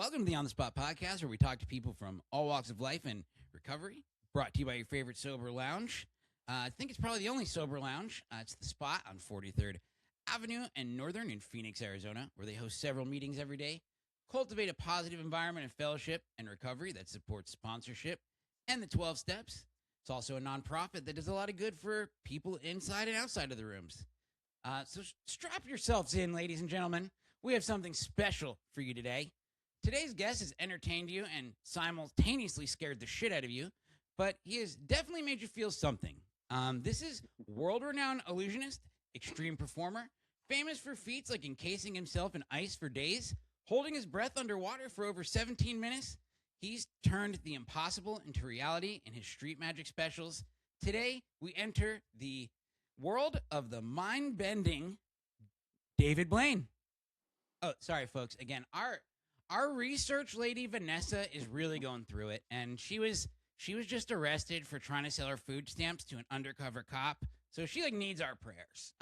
Welcome to the On the Spot podcast, where we talk to people from all walks of life and recovery. Brought to you by your favorite sober lounge. I think it's probably the only sober lounge. It's the Spot on 43rd Avenue and Northern in Phoenix, Arizona, where they host several meetings every day, cultivate a positive environment of fellowship and recovery that supports sponsorship and the 12 steps. It's also a nonprofit that does a lot of good for people inside and outside of the rooms. So strap yourselves in, ladies and gentlemen. We have something special for you today. Today's guest has entertained you and simultaneously scared the shit out of you, but he has definitely made you feel something. This is world-renowned illusionist, extreme performer, famous for feats like encasing himself in ice for days, holding his breath underwater for over 17 minutes. He's turned the impossible into reality in his street magic specials. Today, we enter the world of the mind-bending David Blaine. Oh, sorry, folks. Again, our research lady Vanessa is really going through it, and she was just arrested for trying to sell her food stamps to an undercover cop. So she needs our prayers.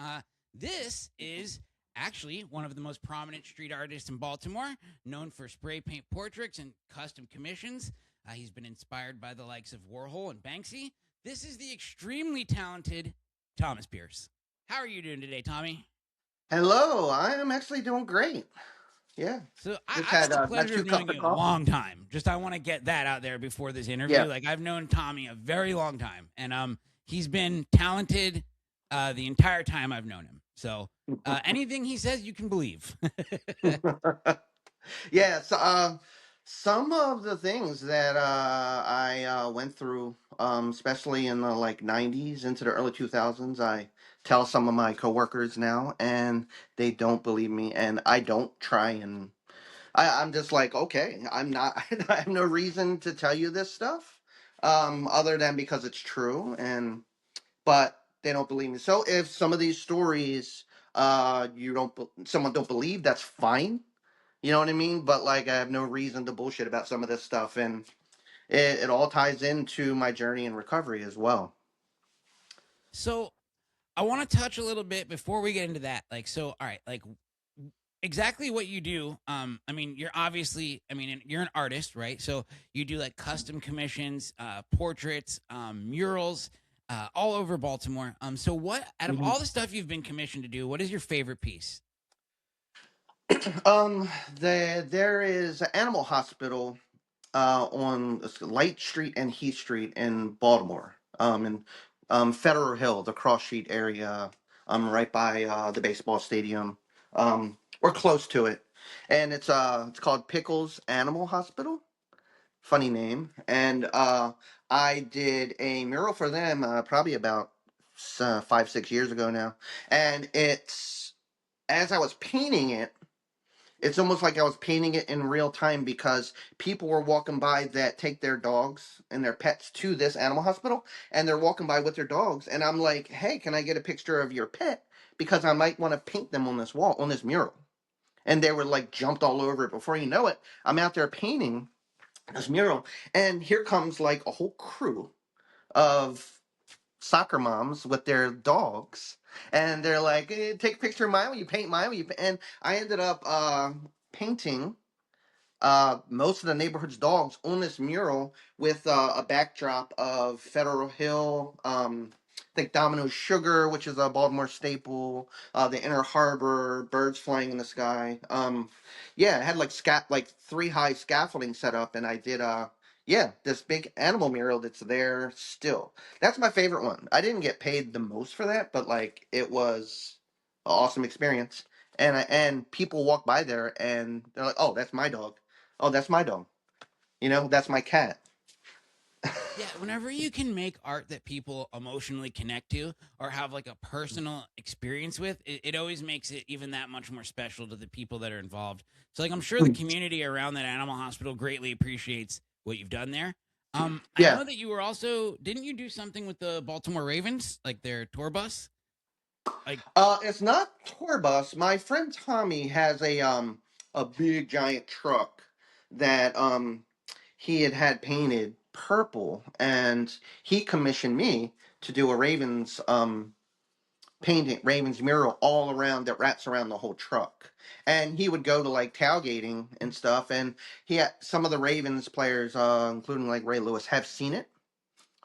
This is actually one of the most prominent street artists in Baltimore, known for spray paint portraits and custom commissions. He's been inspired by the likes of Warhol and Banksy. This is the extremely talented Thomas Pearce. How are you doing today, Tommy? Hello, I am actually doing great. Yeah, So just I've had had the had pleasure two of knowing cups of you a coffee. long time. Just I want to get that out there before this interview. Yeah. Like I've known Tommy a very long time, and he's been talented the entire time I've known him. So anything he says, you can believe. Yeah, so some of the things that I went through, especially in the '90s into the early 2000s, I tell some of my coworkers now, and they don't believe me, and I don't try, and I'm just like, okay, I'm not, I have no reason to tell you this stuff, other than because it's true, and but they don't believe me. So if some of these stories, someone don't believe, that's fine. You know what I mean? But like, I have no reason to bullshit about some of this stuff, and it all ties into my journey in recovery as well. So I want to touch a little bit before we get into that. All right, exactly what you do. I mean, you're obviously, I mean, you're an artist, right? So you do like custom commissions, portraits, murals, all over Baltimore. So what, out of Mhm. all the stuff you've been commissioned to do, what is your favorite piece? Um, there is an animal hospital on Light Street and Heath Street in Baltimore, in Federal Hill, the Cross Street area, right by the baseball stadium. We're close to it, and it's called Pickles Animal Hospital. Funny name, and I did a mural for them probably about 5 6 years ago now, and it's as I was painting it, it's almost like I was painting it in real time because people were walking by that take their dogs and their pets to this animal hospital, and they're walking by with their dogs, and I'm like, hey, can I get a picture of your pet, because I might want to paint them on this wall, on this mural. And they were like jumped all over it. Before you know it, I'm out there painting this mural, and here comes like a whole crew of soccer moms with their dogs, and they're like, take a picture of mine, will you paint mine, and I ended up painting most of the neighborhood's dogs on this mural with a backdrop of Federal Hill, I think Domino's Sugar, which is a Baltimore staple, the Inner Harbor, birds flying in the sky. Yeah, it had like three high scaffolding set up, and I did yeah, this big animal mural that's there still. That's my favorite one. I didn't get paid the most for that, but like it was an awesome experience. And people walk by there and they're like, "Oh, that's my dog. Oh, that's my dog. That's my cat." Yeah, whenever you can make art that people emotionally connect to or have like a personal experience with, it always makes it even that much more special to the people that are involved. So, like, I'm sure the community around that animal hospital greatly appreciates what you've done there. I Yeah. know that you were also, didn't you do something with the Baltimore Ravens, like their tour bus? Like, It's not tour bus. My friend Tommy has a big giant truck that he had painted purple, and he commissioned me to do a Ravens painting Raven's mural all around that wraps around the whole truck. And he would go to like tailgating and stuff, and he had some of the Ravens players, including like Ray Lewis, have seen it.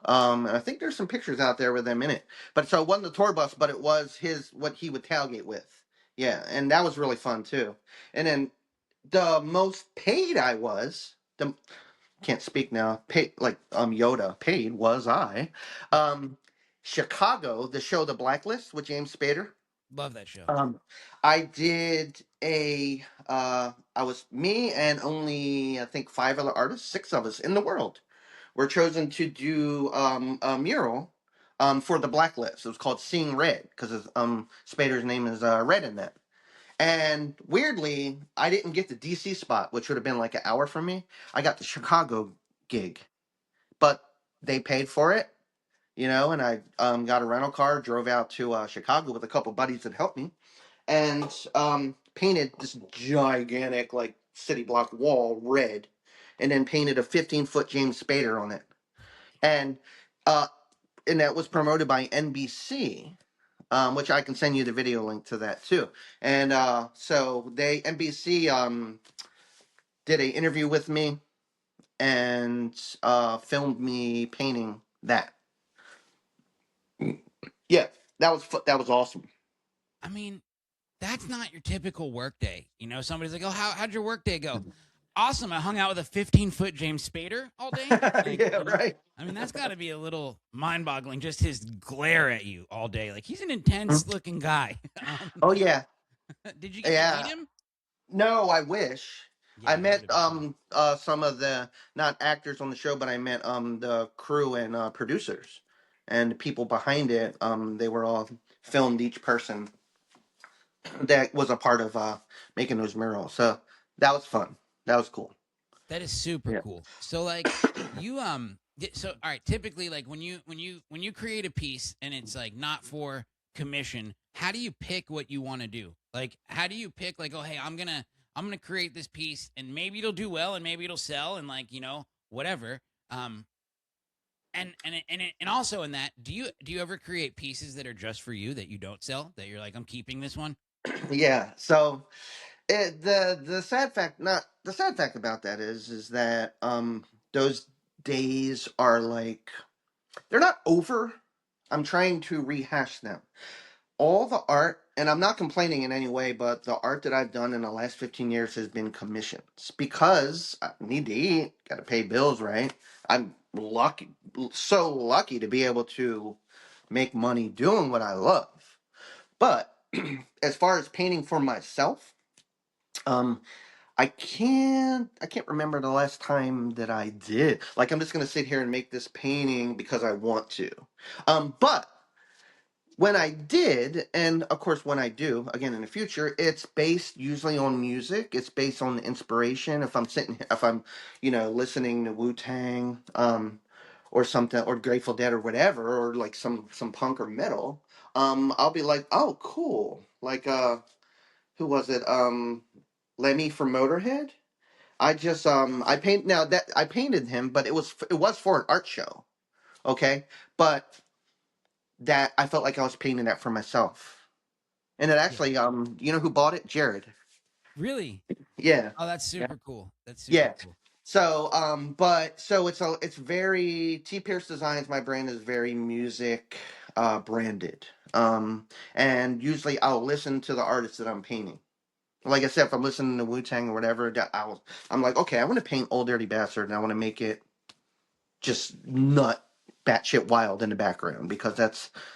And I think there's some pictures out there with them in it. But so it wasn't the tour bus, but it was his what he would tailgate with. Yeah, and that was really fun too. And then the most paid I was, the can't speak now. Paid like Yoda paid was I. Um, Chicago, the show The Blacklist with James Spader. Love that show. I did I was me and only I think five other artists, six of us in the world were chosen to do a mural for The Blacklist. It was called Seeing Red because Spader's name is Red in that. And weirdly, I didn't get the DC spot, which would have been like an hour from me. I got the Chicago gig, but they paid for it, and I got a rental car, drove out to Chicago with a couple buddies that helped me, and painted this gigantic like city block wall red, and then painted a 15-foot James Spader on it, and uh, and that was promoted by NBC, which I can send you the video link to that too. And so they NBC did a interview with me and filmed me painting that. Yeah, that was awesome. I mean, that's not your typical workday. Somebody's like, "Oh, how'd your workday go?" Awesome. I hung out with a 15-foot James Spader all day. Like, Yeah, right. I mean, that's got to be a little mind-boggling. Just his glare at you all day. Like, he's an intense-looking guy. Oh yeah, Did you get to meet yeah. him? No, I wish. I Yeah, that would met have been fun. some of the not actors on the show, but I met the crew and producers and the people behind it. They were all filmed each person that was a part of making those murals. So that was fun. That was cool. That is super Yeah. cool. So, like, you so all right. Typically, like when you create a piece and it's like not for commission, how do you pick what you want to do? Like, how do you pick like, oh, hey, I'm gonna create this piece and maybe it'll do well and maybe it'll sell and like whatever. Um, and also in that, do you ever create pieces that are just for you that you don't sell that you're like, I'm keeping this one? Yeah. So the sad fact, not the sad fact about that is that those days are like they're not over. I'm trying to rehash them. All the art, and I'm not complaining in any way, but the art that I've done in the last 15 years has been commissions because I need to eat, got to pay bills, right? I'm lucky, so lucky to be able to make money doing what I love. But as far as painting for myself, um, I can't remember the last time that I did. Like I'm just gonna sit here and make this painting because I want to. But when I did, and of course when I do again in the future, it's based usually on music. It's based on the inspiration. If I'm, listening to Wu Tang, or something, or Grateful Dead, or whatever, or like some punk or metal, I'll be like, oh, cool. Like, who was it? Lemmy from Motorhead. I paint now that I painted him, but it was for an art show. Okay, but that I felt like I was painting that for myself. And it Yeah. actually, you know who bought it? Jared. Really? Yeah, Oh, that's yeah, super cool. That's super yeah. cool. So, but so it's very T Pierce Designs. My brand is very music, branded. And usually I'll listen to the artist that I'm painting. Like I said, if I'm listening to Wu Tang or whatever, I'm like, okay, I want to paint Old Dirty Bastard, and I want to make it just nut batshit wild in the background because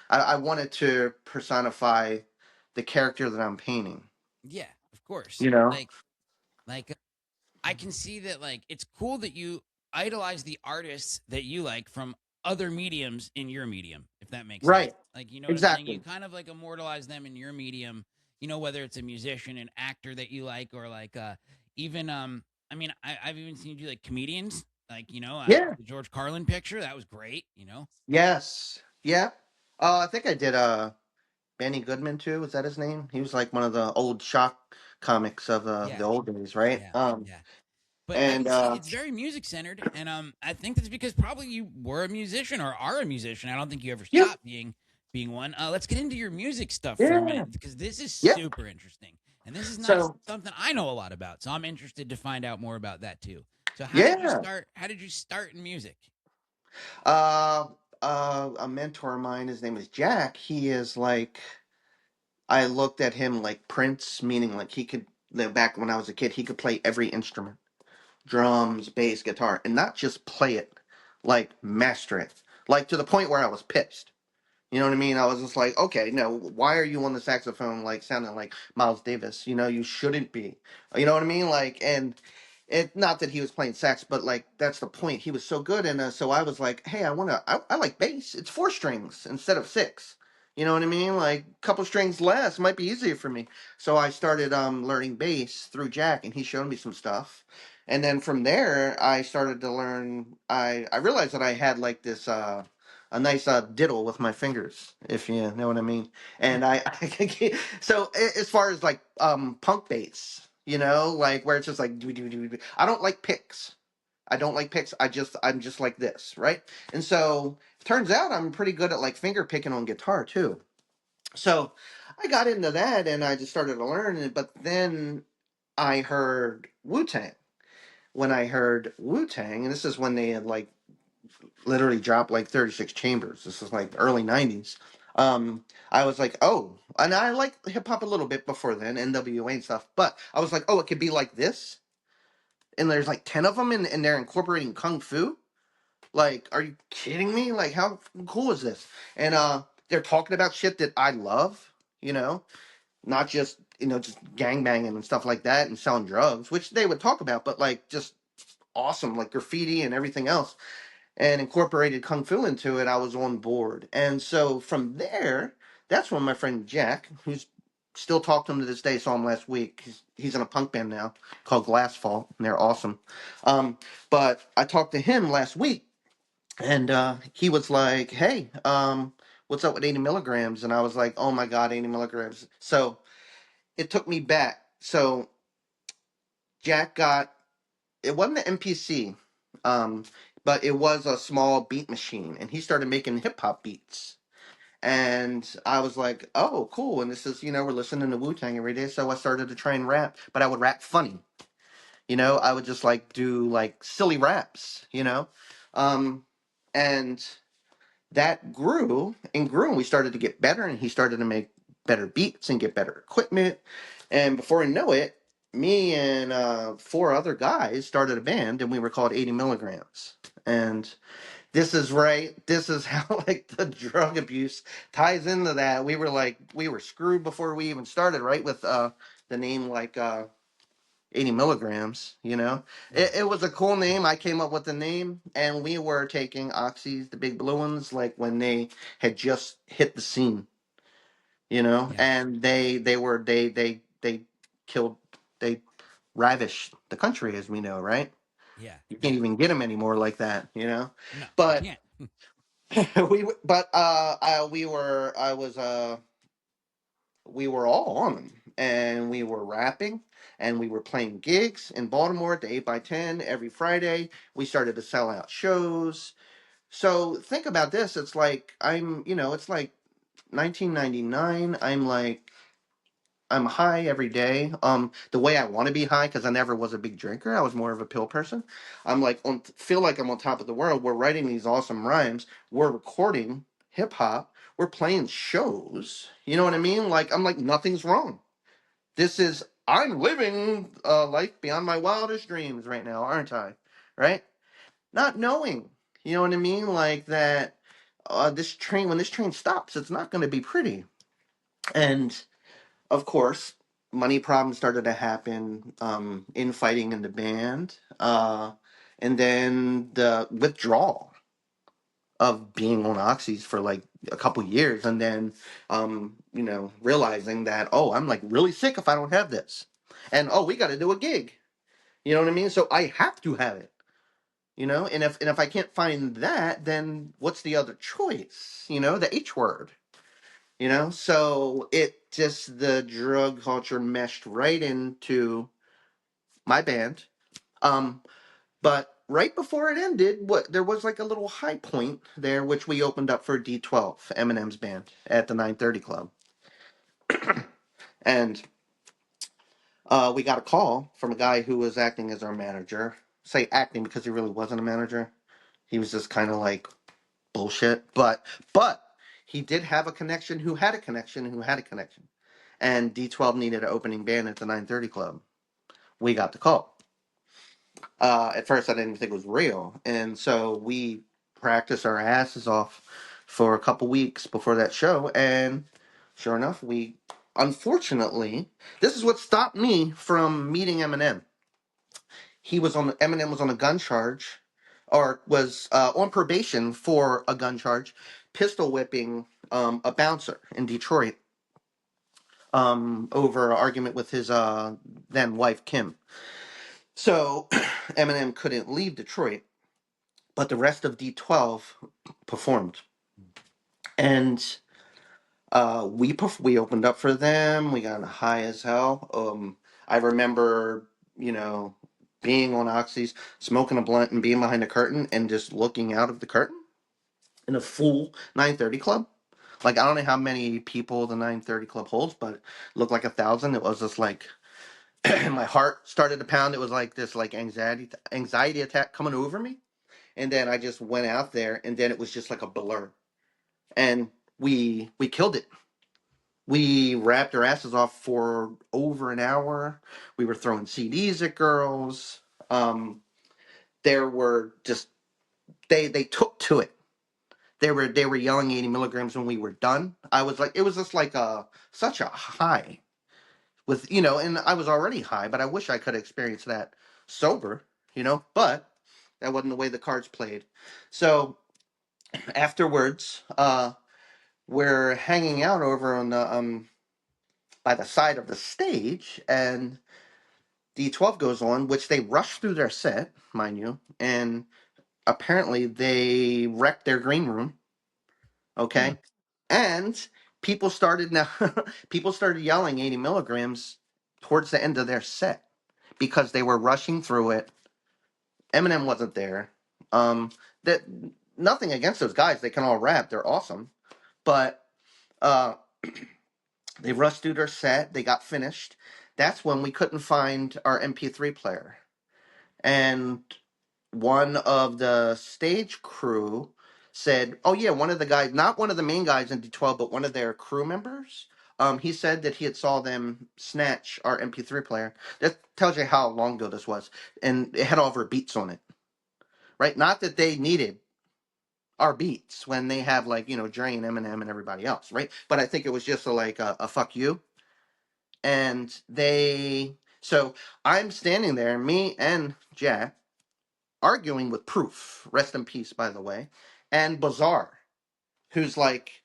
I wanted to personify the character that I'm painting. Yeah, of course. You know? Like I can see that like it's cool that you idolize the artists that you like from other mediums in your medium, if that makes sense. Right. Like you know what I'm saying? You Exactly. kind of like immortalize them in your medium, whether it's a musician, an actor that you like, or like even I mean I've even seen you do like comedians, like Yeah. the George Carlin picture, that was great. Yes. Yeah. I think I did Benny Goodman too. Was that his name? He was like one of the old shock comics of the Yeah, old days, right? yeah, yeah. But I And can see it's very music centered, and I think that's because probably you were a musician or are a musician. I don't think you ever yeah, stopped being being one. Let's get into your music stuff for a Yeah. minute because this is Yeah. super interesting, and this is not So something I know a lot about. So I'm interested to find out more about that too. So how did you yeah. start? How did you start in music? Uh, a mentor of mine, his name is Jack. He is like, I looked at him like Prince, meaning like he could, back when I was a kid, he could play every instrument, drums, bass, guitar, and not just play it, like master it, like to the point where I was pissed. You know what I mean? I was just like, okay, no, why are you on the saxophone like sounding like Miles Davis? You know, you shouldn't be. You know what I mean? Like, and it, not that he was playing sax, but like that's the point. He was so good, and so I was like, hey, I like bass. It's four strings instead of six. You know what I mean? Like a couple strings less might be easier for me. So I started learning bass through Jack, and he showed me some stuff. And then from there, I started to learn. I realized that I had like this a nice diddle with my fingers, if you know what I mean. And so as far as like punk bass, you know, like where it's just like I don't like picks. I don't like picks. I'm just like this, right? And so turns out I'm pretty good at like finger picking on guitar too. So I got into that and I just started to learn it. But then I heard Wu Tang. When I heard Wu Tang, and this is when they had like literally dropped like 36 Chambers. This is like early 90s. I was like, oh, and I like hip hop a little bit before then, NWA and stuff, but I was like, oh, it could be like this. And there's like 10 of them and they're incorporating Kung Fu. Like, are you kidding me? Like, how cool is this? And they're talking about shit that I love, you know, not just, just gang banging and stuff like that and selling drugs, which they would talk about, but like just awesome, like graffiti and everything else and incorporated kung fu into it, I was on board. And so from there, that's when my friend Jack, who's still talked to him to this day, saw him last week. He's in a punk band now called Glassfall, and they're awesome. But I talked to him last week, and he was like, "Hey, what's up with 80 milligrams?" And I was like, "Oh my God, 80 milligrams." So it took me back. So Jack got, it wasn't an MPC, um, but it was a small beat machine, and he started making hip hop beats. And I was like, "Oh, cool!" And this is, we're listening to Wu Tang every day, so I started to try and rap, but I would rap funny. I would just like do like silly raps, um, and that grew and grew, and we started to get better, and he started to make better beats and get better equipment. And before I know it, me and four other guys started a band, and we were called 80 milligrams. And this is right. This is how like the drug abuse ties into that. We were screwed before we even started, right? With the name like 80 milligrams, Yeah, it was a cool name. I came up with the name, and we were taking oxys, the big blue ones, like when they had just hit the scene, yeah, and they killed, they ravished the country, as we know, right? yeah, You can't yeah. even get them anymore like that, No, you but can't. I was we were all on them, and we were rapping, and we were playing gigs in Baltimore at the 8 by 10 every Friday. We started to sell out shows. So think about this. It's like it's like 1999. I'm high every day. The way I want to be high, because I never was a big drinker. I was more of a pill person. I'm like feel like I'm on top of the world. We're writing these awesome rhymes. We're recording hip hop. We're playing shows. You know what I mean? Like I'm like nothing's wrong. I'm living a life beyond my wildest dreams right now, aren't I? Right? Not knowing. You know what I mean? Like that. When this train stops, it's not going to be pretty. And of course, money problems started to happen, infighting in the band, and then the withdrawal of being on oxys for like a couple years, and then, realizing that, oh, I'm like really sick if I don't have this, and oh, we got to do a gig. You know what I mean? So I have to have it. And if I can't find that, then what's the other choice? The H word. So it just, the drug culture meshed right into my band. Um, but right before it ended, what there was like a little high point there, which we opened up for D12, Eminem's band, at the 930 Club, and we got a call from a guy who was acting as our manager. Say acting because he really wasn't a manager. He was just kind of like bullshit. But he did have a connection who had a connection who had a connection. And D12 needed an opening band at the 930 Club. We got the call. At first, I didn't think it was real. And so we practiced our asses off for a couple weeks before that show. And sure enough, unfortunately, this is what stopped me from meeting Eminem. Eminem was on a gun charge, or was on probation for a gun charge, pistol whipping a bouncer in Detroit over an argument with his then wife Kim. So Eminem couldn't leave Detroit, but the rest of D12 performed, and we opened up for them. We got high as hell. I remember, you know, being on Oxys, smoking a blunt, and being behind a curtain, and just looking out of the curtain in a full 930 club. Like, I don't know how many people the 930 club holds, but it looked like 1,000. It was just like my heart started to pound. It was like this like anxiety attack coming over me, and then I just went out there, and then it was just like a blur, and we killed it. We rapped our asses off for over an hour. We were throwing CDs at girls. There were just they took to it. They were yelling 80 milligrams when we were done. I was like, it was just like such a high with, and I was already high, but I wish I could experience that sober, but that wasn't the way the cards played. So afterwards, we're hanging out over on the by the side of the stage, and D12 goes on, which they rush through their set, mind you, and apparently they wrecked their green room. Hmm. Okay, and people started now. People started yelling 80 milligrams towards the end of their set because they were rushing through it. Eminem wasn't there. That nothing against those guys; they can all rap. They're awesome, but uh, they rushed through their set. They got finished. That's when we couldn't find our MP3 player, and one of the stage crew said, "Oh yeah, one of the guys, not one of the main guys in D12, but one of their crew members. He said that he had saw them snatch our MP3 player. That tells you how long ago this was, and it had all of our beats on it, right? Not that they needed our beats when they have like Dre and Eminem and everybody else, right? But I think it was just a fuck you, and so I'm standing there, me and Jack arguing with Proof, rest in peace, by the way, and Bizarre, who's like,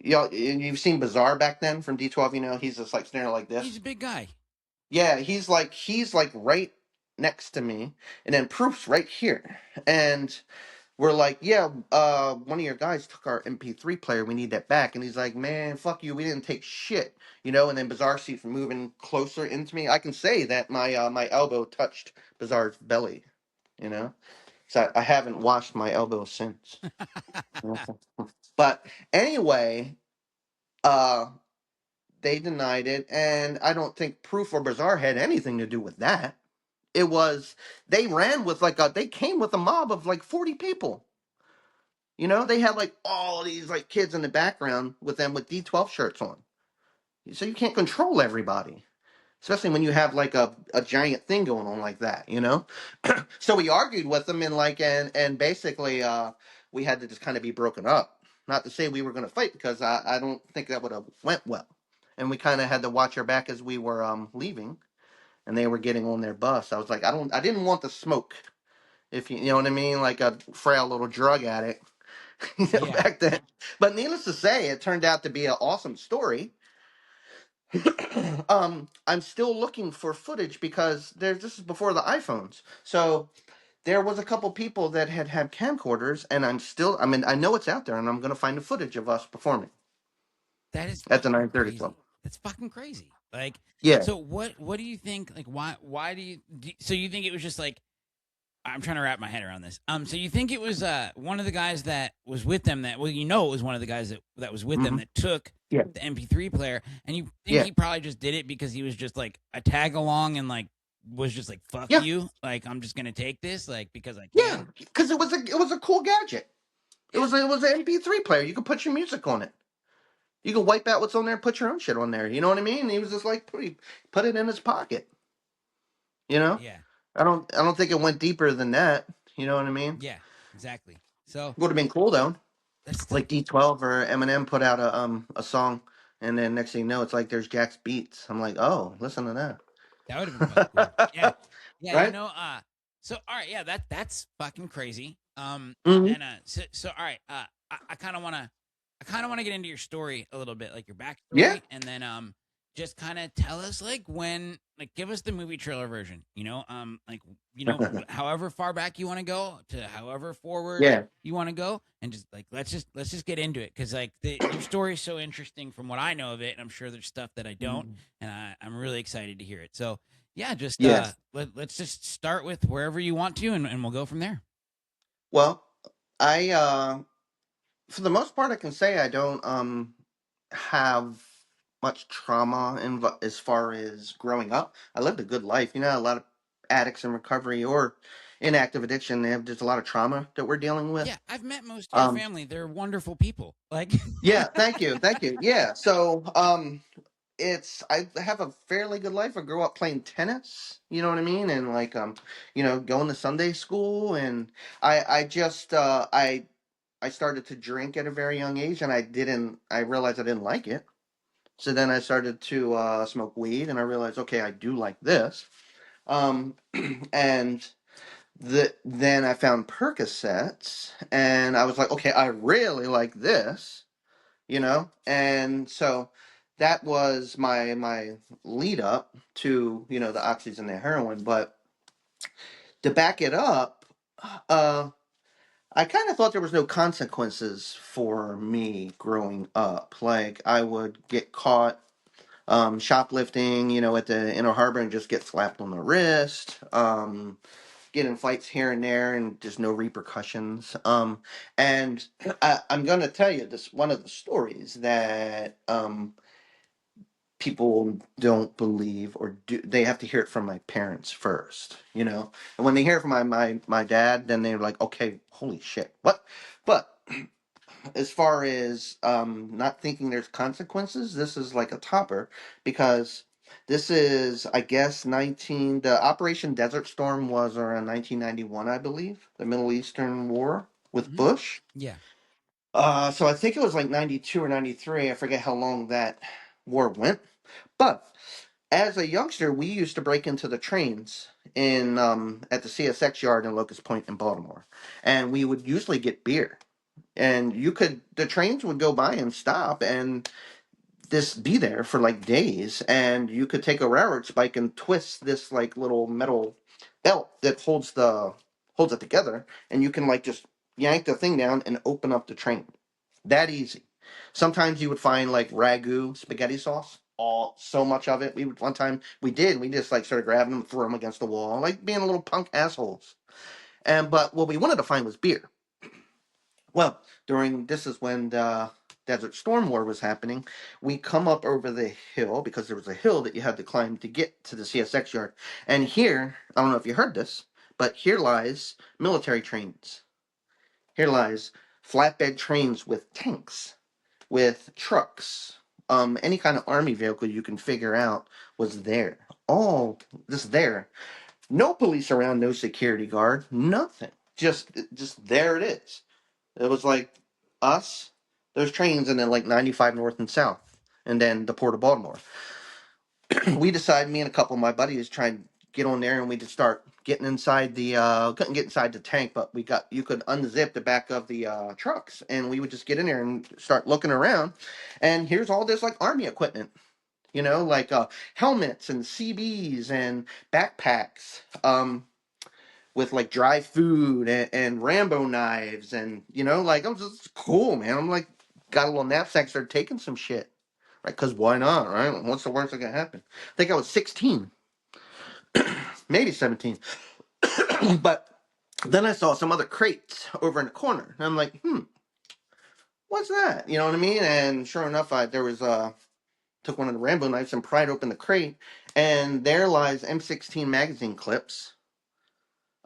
you've seen Bizarre back then from D12. He's just like standing like He's this. a big guy. Yeah, he's like right next to me, and then Proof's right here, and we're like, yeah, one of your guys took our MP3 player. We need that back. And he's like, man, fuck you. We didn't take shit, And then Bizarre sees moving closer into me. I can say that my elbow touched Bizarre's belly, you know. So I haven't washed my elbow since. But anyway, uh, they denied it, and I don't think Proof or Bizarre had anything to do with that. It was they ran with they came with a mob of like 40 people. They had like all these like kids in the background with them with D12 shirts on. So you can't control everybody, especially when you have like a giant thing going on like that. So we argued with them and basically we had to just kind of be broken up. Not to say we were going to fight because I don't think that would have went well. And we kind of had to watch our back as we were leaving, and they were getting on their bus. I was like, I didn't want the smoke, if you know what I mean, like a frail little drug addict, Yeah. back then. But needless to say, it turned out to be an awesome story. I'm still looking for footage because this is before the iPhones. So there was a couple people that had camcorders, and I mean, I know it's out there, and I'm gonna find the footage of us performing That is at the fucking 930 Club. crazy. That's fucking crazy. Like, Yeah. so what do you think? Like, why do you? So you think it was just like I'm trying to wrap my head around this. So you think it was one of the guys that was with them that, well, you know, it was one of the guys that was with them Hmm. that took Yeah. the MP3 player, and you think Yeah. he probably just did it because he was just like a tag along and like was just like fuck Yeah. you, like I'm just gonna take this like because I Yeah. can. Because it was a cool gadget. It Yeah, was an MP3 player. You could put your music on it. You could wipe out what's on there and put your own shit on there. You know what I mean? And he was just like put it in his pocket. You know? yeah, I don't think it went deeper than that. You know what I mean? yeah, exactly. So Would have been cool though. that's still Like D12 or Eminem put out a song, and then next thing you know, it's like there's Jack's beats. I'm like, oh, listen to that would have been kind of cool. Yeah, that. yeah, you Right? know. So all right, yeah, that's fucking crazy. Hmm. And so all right, I kind of want to get into your story a little bit, like your Yeah. backstory, and then just kind of tell us like when, like, give us the movie trailer version. Like however far back you want to go to however forward Yeah. you want to go, and just like let's just get into it because like your story is so interesting from what I know of it, and I'm sure there's stuff that I don't, and I'm really excited to hear it. So yeah, just Yes. let's just start with wherever you want to, and we'll go from there. Well, I for the most part, I can say I don't have much trauma as far as growing up. I lived a good life. You know, a lot of addicts in recovery or in active addiction, they have just a lot of trauma that we're dealing with. Yeah, I've met most of your Um, family. They're wonderful people. Like, yeah, thank you. Yeah, so I have a fairly good life. I grew up playing tennis, you know what I mean, and like going to Sunday school, and I just I started to drink at a very young age, and I realized I didn't like it. So then I started to smoke weed, and I realized, okay, I do like this. Um, and then I found Percocets, and I was like, okay, I really like this, and so that was my lead up to the oxys and the heroin. But to back it up, uh, I kind of thought there was no consequences for me growing up. Like I would get caught shoplifting, at the Inner Harbor and just get slapped on the wrist. Get in fights here and there, and just no repercussions. And I'm going to tell you this one of the stories that people don't believe or do. They have to hear it from my parents first, and when they hear it from my dad, then they're like, okay, holy shit, what? But as far as not thinking there's consequences, this is like a topper, because this is, I guess, the Operation Desert Storm was around 1991, I believe, the Middle Eastern War with mhm. Bush. Yeah. So I think it was like 92 or 93. I forget how long that war went. But as a youngster, we used to break into the trains in at the CSX yard in Locust Point in Baltimore, and we would usually get beer. And the trains would go by and stop, and this be there for like days, and you could take a railroad spike and twist this like little metal belt that holds it together, and you can like just yank the thing down and open up the train. That easy. Sometimes you would find like ragu spaghetti sauce. All so much of it. One time we just like started grabbing them, threw them against the wall, like being little punk assholes. But what we wanted to find was beer. Well, this is when the Desert Storm War was happening. We come up over the hill, because there was a hill that you had to climb to get to the CSX yard. And here, I don't know if you heard this, but here lies military trains. Here lies flatbed trains with tanks, with trucks. Any kind of army vehicle you can figure out was there. All just there. No police around, no security guard, nothing. Just there it is. It was like us, those trains, and then like 95 north and south, and then the Port of Baltimore. We decided, me and a couple of my buddies, try and get on there, and we just start getting inside the. Couldn't get inside the tank, but you could unzip the back of the trucks, and we would just get in there and start looking around. And here's all this like army equipment, like helmets and CBs and backpacks. With like dry food and Rambo knives, and like I'm just cool, man. I'm like, got a little knapsack, started taking some shit, right? Because why not, right? What's the worst that can happen? I think I was 16, maybe 17, but. Then I saw some other crates over in the corner, and I'm like, what's that? You know what I mean? And sure enough, there was took one of the Rambo knives and pried open the crate, and there lies M16 magazine clips.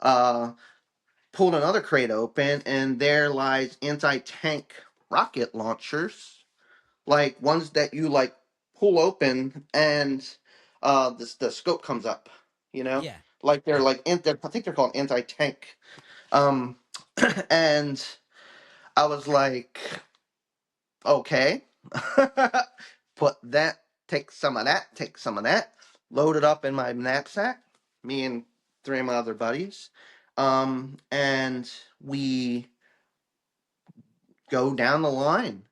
Uh, Pulled another crate open, and there lies anti-tank rocket launchers, like ones that you like pull open, and the scope comes up. You know, Yeah. like they're Yeah. like I think they're called anti-tank. Um, and I was like, okay, put that, take some of that, take some of that, load it up in my knapsack, me and three of my other buddies. And we go down the line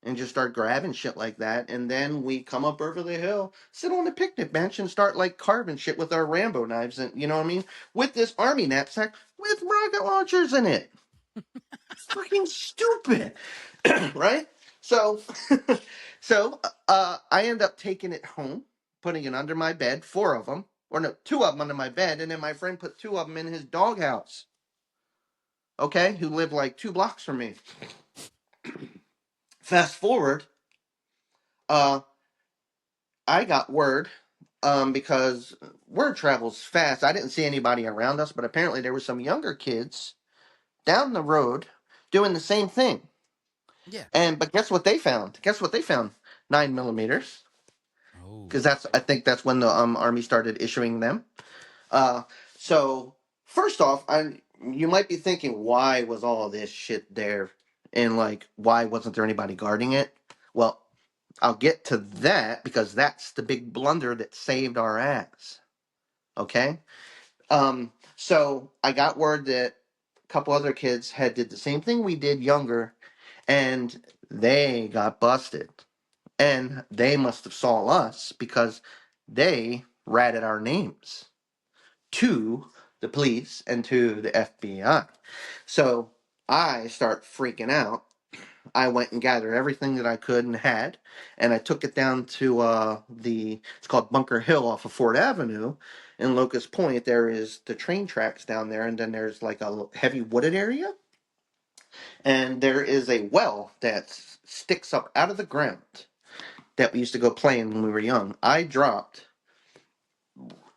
and just start grabbing shit like that. And then we come up over the hill, sit on the picnic bench, and start like carving shit with our Rambo knives. And you know what I mean? With this army knapsack with rocket launchers in it. Fucking stupid, right? So, I end up taking it home, putting it under my bed, four of them, or no, two of them under my bed, and then my friend put two of them in his doghouse. Okay, who lived like 2 blocks from me. Fast forward, uh, I got word, because word travels fast. I didn't see anybody around us, but apparently there were some younger kids down the road doing the same thing. Yeah. And but guess what they found? Guess what they found? 9 millimeters, Oh. because I think that's when the army started issuing them. Uh, so first off, you might be thinking, why was all this shit there, and like why wasn't there anybody guarding it? Well, I'll get to that because that's the big blunder that saved our ass. Okay. So I got word that a couple other kids had did the same thing we did younger, and they got busted. And they must have saw us because they ratted our names to the police and to the FBI. So I start freaking out. I went and gathered everything that I could and had, and I took it down to it's called Bunker Hill off of Fort Avenue in Locust Point. There is the train tracks down there, and then there's like a heavy wooded area, and there is a well that sticks up out of the ground that we used to go play in when we were young. I dropped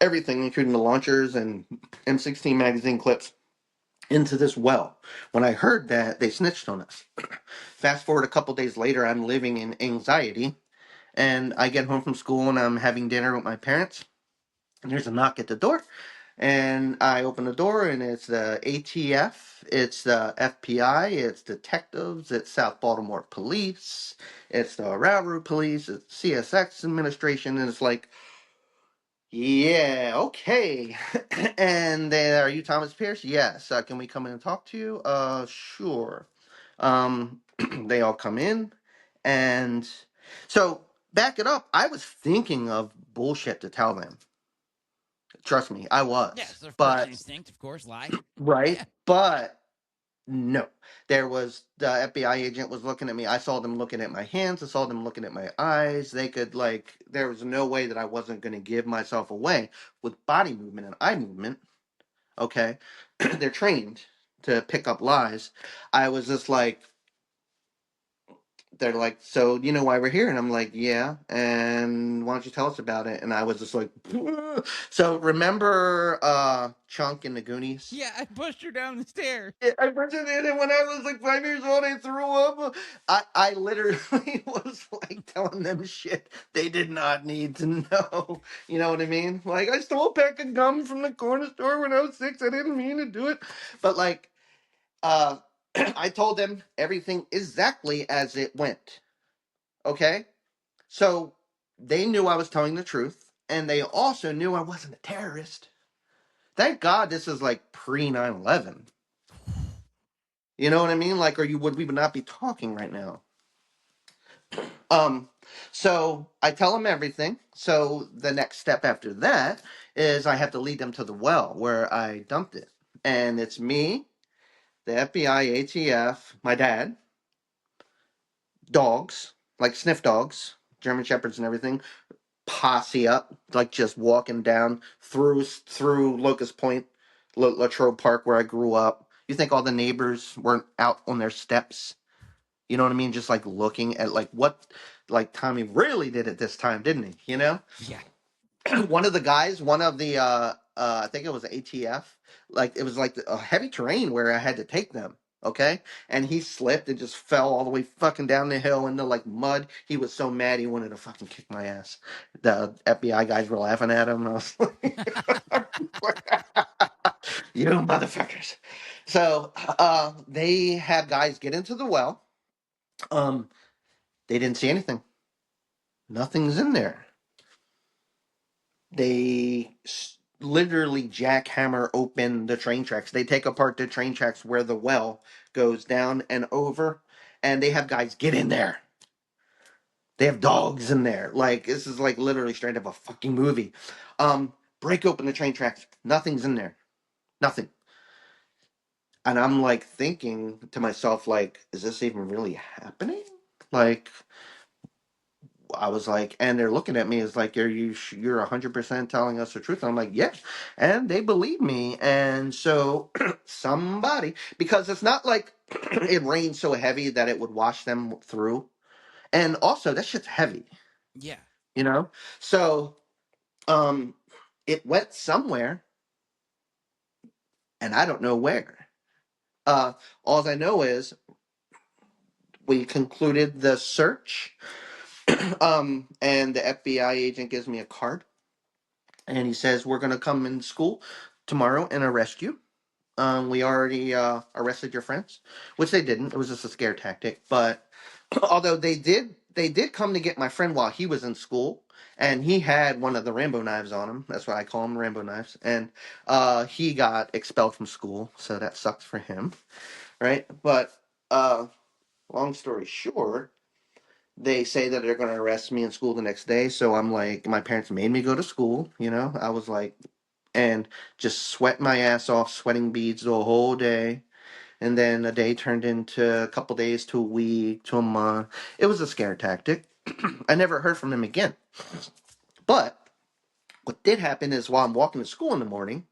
everything, including the launchers and M16 magazine clips, into this well. When I heard that, they snitched on us. Fast forward a couple days later, I'm living in anxiety, and I get home from school and I'm having dinner with my parents. And there's a knock at the door, and I open the door, and it's the ATF, it's the FBI, it's detectives, it's South Baltimore Police, it's the Railroad Police, it's CSX administration, and it's like, yeah, okay. And are you Thomas Pearce? Yes. Can we come in and talk to you? Sure. They all come in, and so back it up. I was thinking of bullshit to tell them. Trust me, I Yeah. was. It's their first But instinct, of course. Lie. right, Yeah. but no. There was the FBI agent was looking at me. I saw them looking at my hands. I saw them looking at my eyes. They could like there was no way that I wasn't going to give myself away with body movement and eye movement. Okay, they're trained to pick up lies. I was just like, they're like, so you know why we're here? And I'm like, yeah. And why don't you tell us about it? And I was just like, so remember Chunk in the Goonies? Yeah. I pushed her down the stairs. Yeah, I mentioned it, and when I was like 5 years old, I threw up. I literally was like telling them shit they did not need to know. You know what I mean? Like, I stole a pack of gum from the corner store when I was 6. I didn't mean to do it. But like, uh, I told them everything exactly as it went. Okay? So they knew I was telling the truth, and they also knew I wasn't a terrorist. Thank God this is like pre 9/11. You know what I mean? Like, or we would not be talking right now. Um, so I tell them everything. So the next step after that is I have to lead them to the well where I dumped it. And it's me, the FBI, ATF, my dad, dogs, like sniff dogs, German shepherds and everything, posse up, like just walking down through Locust Point, Latrobe Park where I grew up. You think all the neighbors weren't out on their steps? You know what I mean? Just like looking at like what, like Tommy really did it this time, didn't he? You know? Yeah. One of the guys, one of the I think it was ATF, like it was like a heavy terrain where I had to take them. Okay, and he slipped and just fell all the way fucking down the hill into like mud. He was so mad he wanted to fucking kick my ass. The FBI guys were laughing at him. I was like, "You motherfuckers!" So they had guys get into the well. Um, they didn't see anything. Nothing's in there. They literally jackhammer open the train tracks. They take apart the train tracks where the well goes down and over, and they have guys get in there. They have dogs in there. Like this is like literally straight up a fucking movie. Break open the train tracks. Nothing's in there. Nothing. And I'm like thinking to myself, like, is this even really happening? Like, I was like, and they're looking at me as like, you're 100% telling us the truth? I'm like, yeah, and they believe me. And so somebody, because it's not like it rained so heavy that it would wash them through, and also that shit's heavy, Yeah. you know. So um, it went somewhere, and I don't know where. Uh, all I know is we concluded the search, and the FBI agent gives me a card and he says we're going to come in school tomorrow and arrest you. We already arrested your friends, which they didn't. It was just a scare tactic. But although they did come to get my friend while he was in school, and he had one of the Rambo knives on him. That's why I call them Rambo knives. And he got expelled from school, so that sucks for him, right? But uh, long story short, they say that they're going to arrest me in school the next day. So I'm like, my parents made me go to school. You know, I was like, and just sweat my ass off, sweating beads the whole day. And then a day turned into a couple days to a week to a month. It was a scare tactic. I never heard from him again. But what did happen is while I'm walking to school in the morning,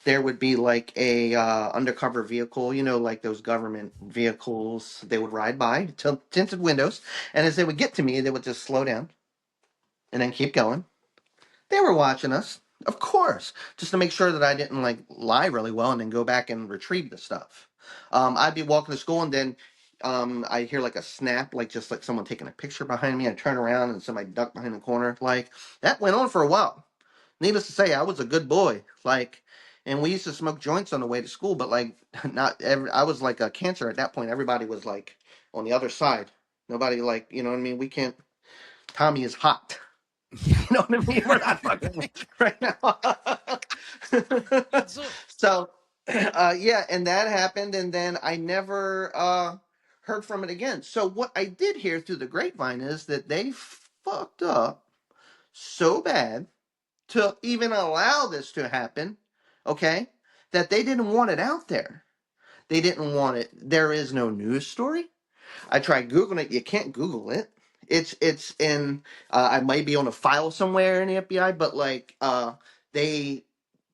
there would be like a undercover vehicle, you know, like those government vehicles. They would ride by, tinted windows, and as they would get to me, they would just slow down and then keep going. They were watching us, of course, just to make sure that I didn't like lie really well and then go back and retrieve the stuff. I'd be walking to school and then I hear like a snap, like just like someone taking a picture behind me. I turn around and somebody ducked behind the corner. Like that went on for a while. Needless to say, I was a good boy. Like, and we used to smoke joints on the way to school, but like not every. I was like a cancer at that point. Everybody was like on the other side. Nobody like you know what I mean. We can't. Tommy is hot. Yeah. You know what I mean? We're not fucking right now. Dude, so So, yeah, and that happened, and then I never heard from it again. So, what I did hear through the grapevine is that they fucked up so bad to even allow this to happen, okay, that they didn't want it out there. They didn't want it. There is no news story. I tried googling it. You can't Google it. It's in. I might be on a file somewhere in the FBI, but like they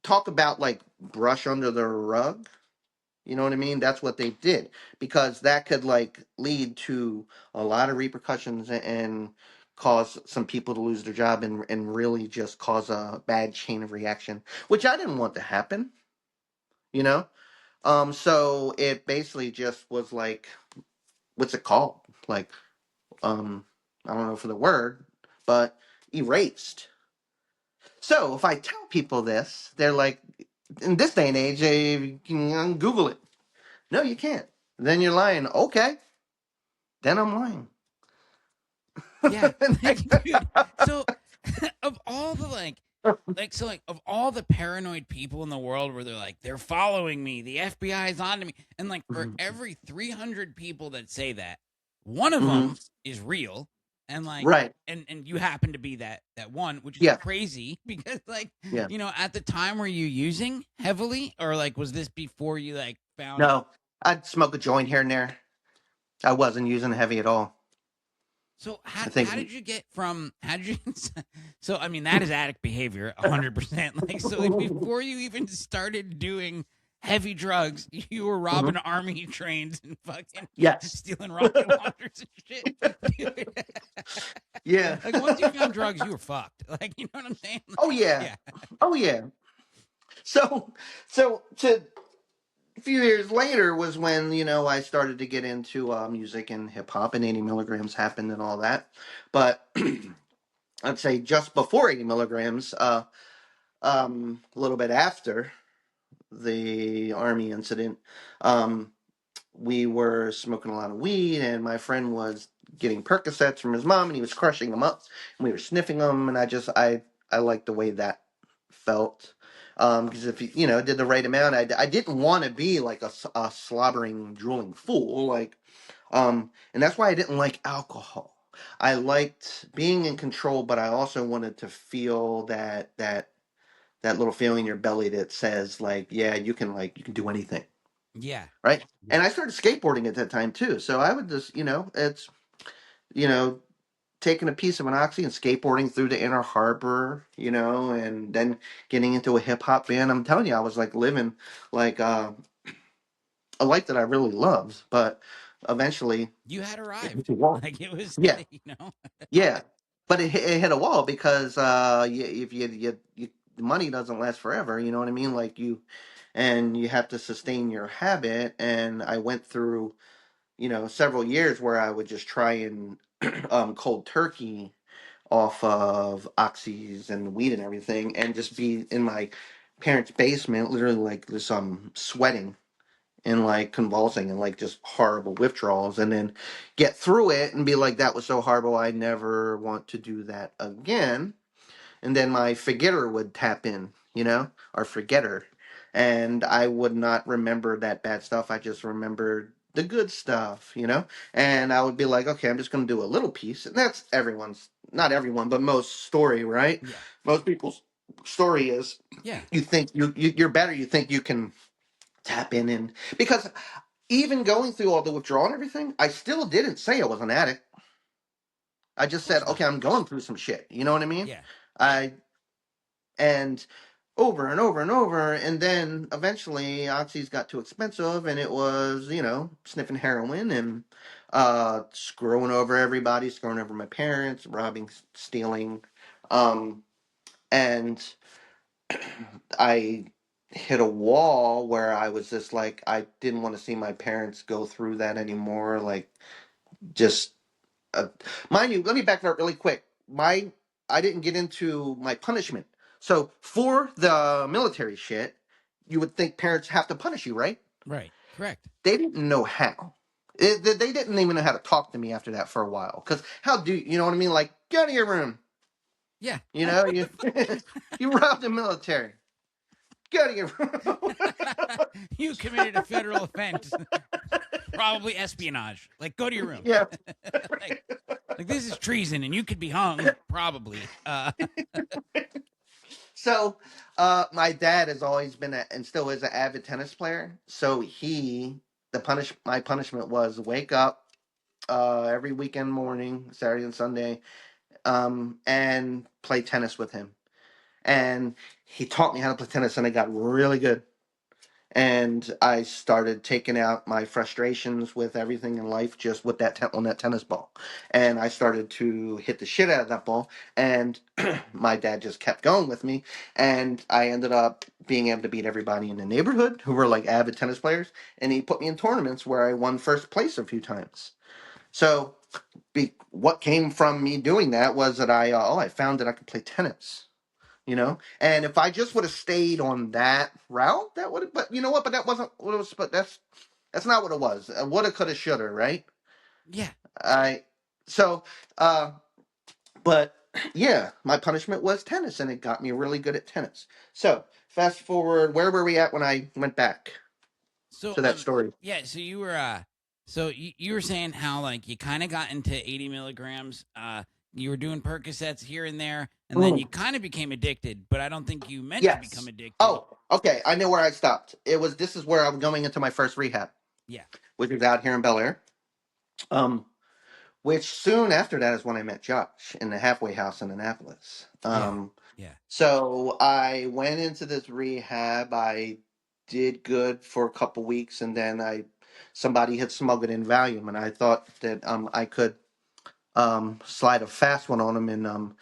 talk about like brush under the rug. You know what I mean? That's what they did because that could like lead to a lot of repercussions and cause some people to lose their job and really just cause a bad chain of reaction, which I didn't want to happen. You know. So it basically just was like, what's it called? Like um I don't know for the word, but erased. So if I tell people this, they're like, in this day and age, you can Google it. No, you can't. Then you're lying. Okay, then I'm lying. yeah, like, dude. So of all the of all the paranoid people in the world where they're like they're following me, the FBI is on to me, and like for Mhm. every 300 people that say that, one of Mhm. them is real, and like Right. and you happen to be that one, which is Yeah. crazy because like Yeah. at the time were you using heavily or like was this before you like found? No, I'd smoke a joint here and there. I wasn't using heavy at all. So I how think. did you get from how did you so I mean that is addict behavior 100%. Like so before you even started doing heavy drugs, you were robbing Mhm. army trains and fucking Yes. stealing rocket launchers and shit. Dude. Yeah. Like once you found drugs, you were fucked. Like you know what I'm saying? Oh Like yeah. yeah. Oh yeah. So to a few years later was when I started to get into music and hip hop, and 80 milligrams happened and all that. But I'd say just before 80 milligrams, a little bit after the army incident, um, we were smoking a lot of weed, and my friend was getting Percocets from his mom, and he was crushing them up, and we were sniffing them, and I liked the way that felt. Because if you did the right amount, I didn't want to be like a slobbering, drooling fool, like, and that's why I didn't like alcohol. I liked being in control, but I also wanted to feel that little feeling in your belly that says like, yeah, you can do anything, Yeah. right? Yeah. And I started skateboarding at that time too. So I would just, it's, you know, taking a piece of an oxy and skateboarding through the Inner Harbor, and then getting into a hip hop band. I'm telling you, I was like living like a life that I really loved. But eventually, You had it hit arrived. a wall. Like it was, Yeah, you know. yeah. But it hit a wall because if you the money doesn't last forever. You know what I mean? Like and you have to sustain your habit. And I went through several years where I would just try and cold turkey off of oxys and weed and everything, and just be in my parents' basement, literally like this sweating and like convulsing and like just horrible withdrawals, and then get through it and be like, that was so horrible, I never want to do that again. And then my forgetter would tap in, or forgetter, and I would not remember that bad stuff. I just remembered the good stuff, and I would be like, okay, I'm just going to do a little piece, and that's everyone's, not everyone, but most story, right? Yeah. Most people's story is Yeah. you think you're better, you think you can tap in, and because even going through all the withdrawal and everything, I still didn't say I was an addict. I Of just said, course okay, not. I'm going through some shit. You know what I mean? Yeah. I and over and over and over, and then eventually oxys got too expensive, and it was sniffing heroin and screwing over everybody, screwing over my parents, robbing, stealing, um, and I hit a wall where I was just like, I didn't want to see my parents go through that anymore. Like, just uh, mind you, let me back up really quick. I didn't get into my punishment. So for the military shit, you would think parents have to punish you, right? Right. Correct. They didn't know how. They didn't even know how to talk to me after that for a while. Because how do you know what I mean? Like, get out of your room. Yeah. You you robbed the military. Get out of your room. You committed a federal offense, probably espionage. Like, go to your room. Yeah. like, like this is treason, and you could be hung, probably. So, my dad has always been and still is an avid tennis player. So my punishment was wake up every weekend morning, Saturday and Sunday, and play tennis with him. And he taught me how to play tennis, and I got really good. And I started taking out my frustrations with everything in life just with on that tennis ball. And I started to hit the shit out of that ball. And my dad just kept going with me. And I ended up being able to beat everybody in the neighborhood who were like avid tennis players. And he put me in tournaments where I won first place a few times. So what came from me doing that was that I found that I could play tennis. And if I just would have stayed on that route, that would have. But you know what? But that wasn't what it was. But that's not what it was. Woulda, coulda, shoulda, right? Yeah. I so, uh, but yeah, my punishment was tennis, and it got me really good at tennis. So fast forward, where were we at when I went back So to that story? yeah. So you were so you were saying how like you kind of got into 80 milligrams. You were doing Percocets here and there, and then you Mhm. kind of became addicted. But I don't think you meant to become Yes. addicted. Oh, okay. I know where I stopped. This is where I'm going into my first rehab, Yeah. which is out here in Bel Air. Um, which soon after that is when I met Josh in the halfway house in Annapolis. Yeah. Yeah. So I went into this rehab. I did good for a couple weeks, and then somebody had smuggled in Valium, and I thought that I could slide a fast one on him and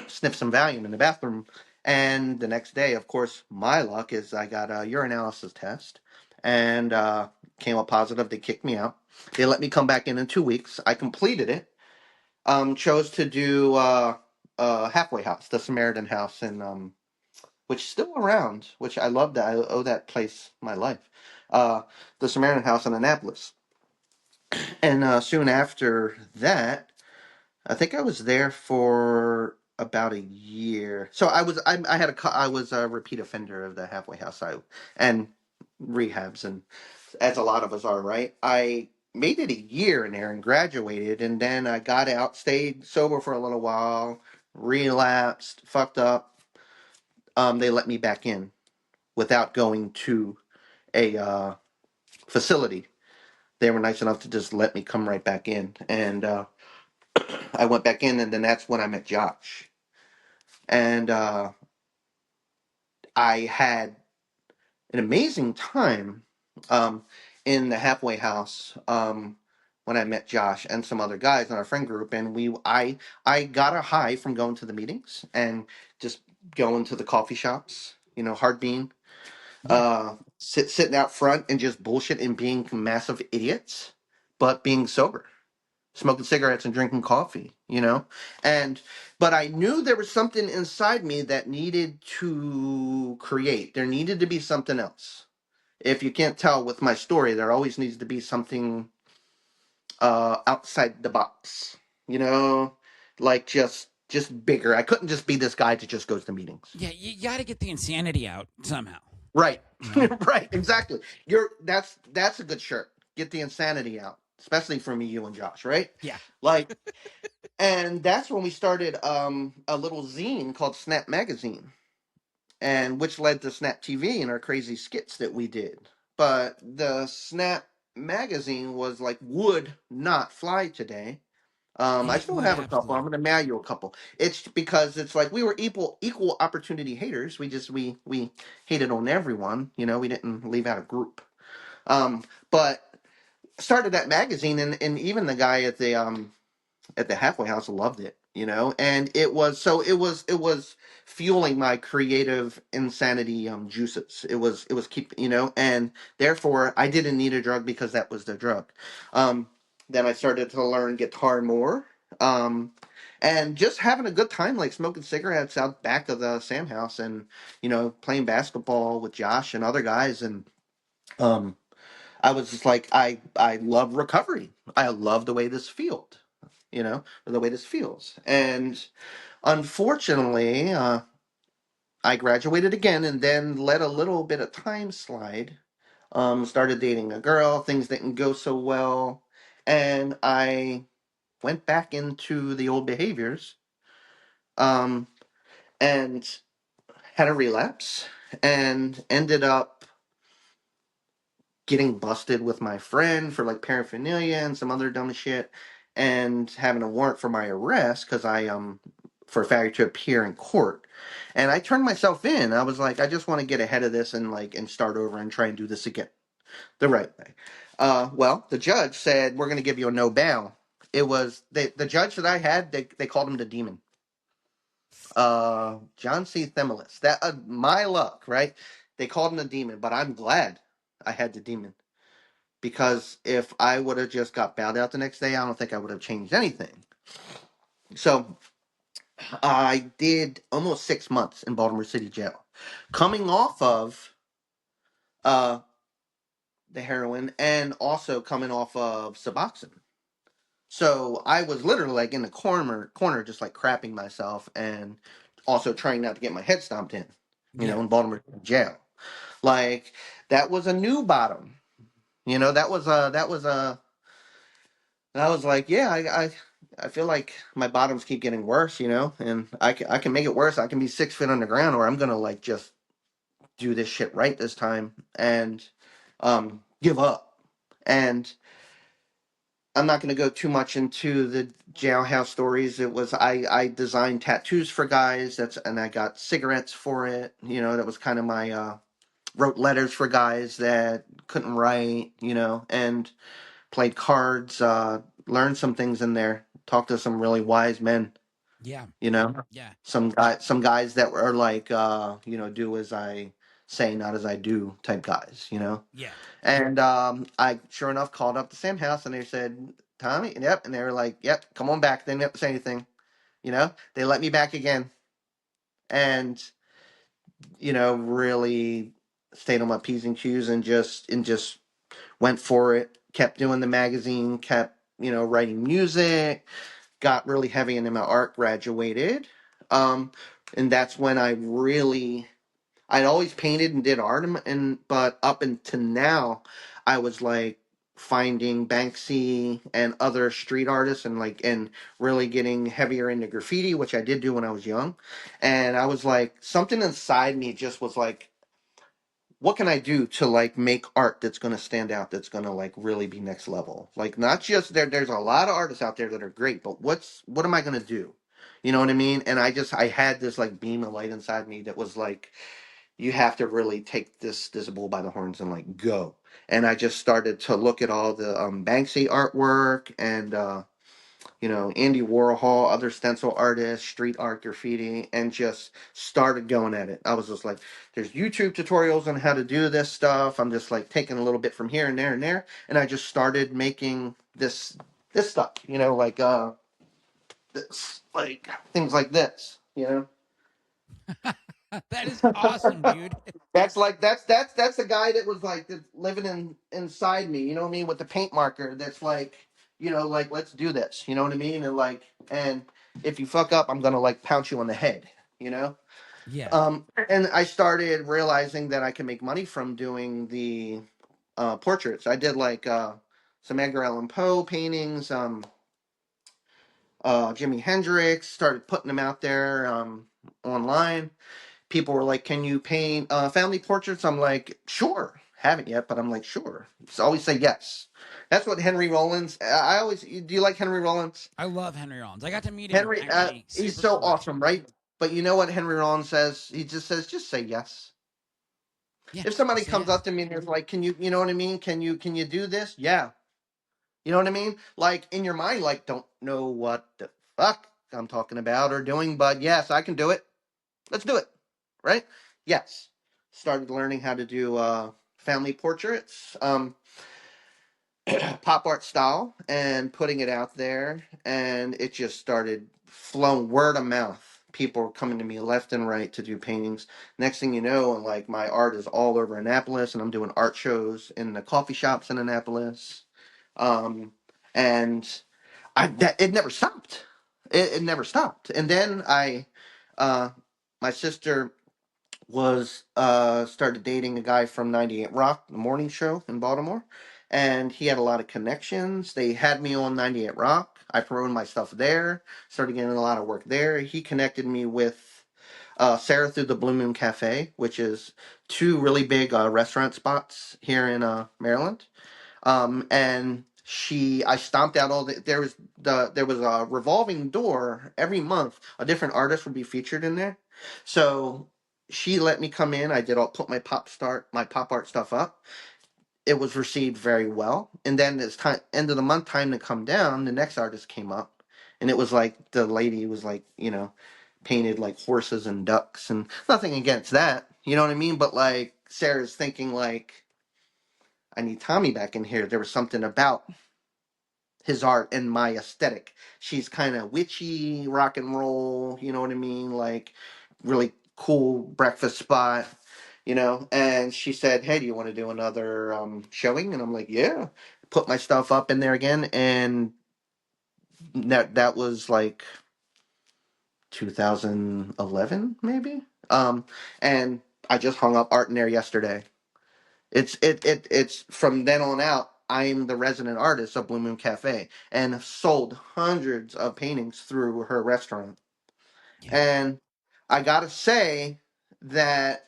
sniff some Valium in the bathroom. And the next day, of course, my luck is I got a urinalysis test and came up positive. They kicked me out. They let me come back in 2 weeks. I completed it. Chose to do halfway house, the Samaritan House, and which is still around. Which I love that. I owe that place my life. Uh, the Samaritan House in Annapolis. And soon after that, I think I was there for about a year. So I had I was a repeat offender of the halfway house and rehabs, and as a lot of us are, right? I made it a year in there and graduated, and then I got out, stayed sober for a little while, relapsed, fucked up. They let me back in without going to a facility. They were nice enough to just let me come right back in, and I went back in, and then that's when I met Josh. And I had an amazing time um, in the halfway house when I met Josh and some other guys in our friend group, and I got a high from going to the meetings and just going to the coffee shops, hard bean, Yeah. sitting out front and just bullshit and being massive idiots, but being sober, smoking cigarettes and drinking coffee, and but I knew there was something inside me that needed to create. There needed to be something else. If you can't tell with my story, there always needs to be something outside the box, you know, like just bigger. I couldn't just be this guy that just goes to meetings. Yeah. You got to get the insanity out somehow. Right. You know. Right, exactly. That's a good shirt. Get the insanity out, especially for me, you and Josh, right? Yeah. Like, and that's when we started a little zine called Snap Magazine, and which led to Snap TV and our crazy skits that we did. But the Snap Magazine was like would not fly today. I It still would have a couple. I'm absolutely. gonna mail you a couple. It's because it's like we were equal opportunity haters. We hated on everyone. We didn't leave out a group. But started that magazine, and even the guy at the halfway house loved it, and it was fueling my creative insanity juices. It was keep, and therefore I didn't need a drug because that was the drug. um then I started to learn guitar more, um and just having a good time, like smoking cigarettes out back of the Sam house, and playing basketball with Josh and other guys. And um I was just like, I love recovery. I love the way this feels, the way this feels. And unfortunately, I graduated again and then let a little bit of time slide. Started dating a girl, things didn't go so well. And I went back into the old behaviors, um, and had a relapse and ended up getting busted with my friend for like paraphernalia and some other dumb shit, and having a warrant for my arrest because I for failure to appear in court. And I turned myself in. I was like, I just want to get ahead of this and start over and try and do this again the right way. Well, the judge said we're going to give you a no bail. It was the judge that I had. They called him the demon. John C. Themelis. That my luck, right? They called him the demon, but I'm glad I had the demon, because if I would have just got bailed out the next day, I don't think I would have changed anything. So I did almost 6 months in Baltimore City Jail, coming off of uh, the heroin and also coming off of Suboxone. So I was literally like in the corner, just like crapping myself, and also trying not to get my head stomped in, Yeah. in Baltimore jail. Like that was a new bottom. That was a And I was like, yeah, I feel like my bottoms keep getting worse, and I can make it worse. I can be 6 feet underground, or I'm gonna like just do this shit right this time and give up. And I'm not going to go too much into the jailhouse stories. It was I designed tattoos for guys. And I got cigarettes for it. That was kind of my wrote letters for guys that couldn't write. And played cards. Learned some things in there. Talked to some really wise men. Yeah. You know, Yeah. some guys that were like do as I say, not as I do type guys. Yeah. And I, sure enough, called up the same house, and they said, Tommy, yep. And they were like, yep, come on back. They didn't have to say anything. They let me back again, and really stayed on my p's and q's, and just went for it. Kept doing the magazine. Kept writing music. Got really heavy into my art. Graduated, um, and that's when I'd always painted and did art, but up until now, I was like finding Banksy and other street artists, and really getting heavier into graffiti, which I did do when I was young. And I was like, something inside me just was like, what can I do to like make art that's going to stand out, that's going to like really be next level? Like, not just there's a lot of artists out there that are great, but what am I going to do? You know what I mean? And I had this like beam of light inside me that was like, you have to really take this bull by the horns and like go. And I just started to look at all the Banksy artwork, and Andy Warhol, other stencil artists, street art, graffiti, and just started going at it. I was just like, there's YouTube tutorials on how to do this stuff. I'm just like taking a little bit from here and there and there, and I just started making this stuff, this, like things like this. That is awesome, dude. That's the guy that was like living inside me, you know what I mean, with the paint marker. That's like, like, let's do this, you know what I mean, and if you fuck up, I'm gonna like pounce you on the head, you know. Yeah. And I started realizing that I can make money from doing the portraits. I did like some Edgar Allan Poe paintings, Jimi Hendrix. Started putting them out there online. People were like, "Can you paint family portraits?" I'm like, "Sure." Haven't yet, but I'm like, "Sure." So always say yes. That's what Henry Rollins. I always. Do you like Henry Rollins? I love Henry Rollins. I got to meet him Henry, actually. he's Super so cool guy. awesome, right? But you know what Henry Rollins says? He just says, "Just say yes." Yeah. If somebody Just say comes yes. up to me and is like, you know what I mean? Can you do this?" Yeah. You know what I mean? Like in your mind, like, don't know what the fuck I'm talking about or doing, but yes, I can do it. Let's do it. Right? Yes. Started learning how to do family portraits, pop art style, and putting it out there. And it just started flowing word of mouth. People were coming to me left and right to do paintings. Next thing you know, like, my art is all over Annapolis, and I'm doing art shows in the coffee shops in Annapolis. Um, and it never stopped. It never stopped. And then uh, my sister was started dating a guy from 98 Rock, the morning show in Baltimore, and he had a lot of connections. They had me on 98 Rock. I promoted my stuff there. Started getting a lot of work there. He connected me with Sarah through the Blue Moon Cafe, which is two really big restaurant spots here in Maryland. And I stomped out all there was a revolving door every month. A different artist would be featured in there. So she let me come in. I did all put my pop art stuff up. It was received very well. And then it's time end of the month, time to come down. The next artist came up, and it was like the lady was like, painted like horses and ducks, and nothing against that, you know what I mean. But like, Sarah's thinking like, I need Tommy back in here. There was something about his art and my aesthetic. She's kind of witchy, rock and roll, you know what I mean? Like, really cool breakfast spot, And she said, "Hey, do you want to do another showing?" And I'm like, "Yeah." Put my stuff up in there again, and that was like 2011, maybe. And I just hung up art in there yesterday. It's from then on out. I'm the resident artist of Blue Moon Cafe, and have sold hundreds of paintings through her restaurant. Yeah. And I gotta say that,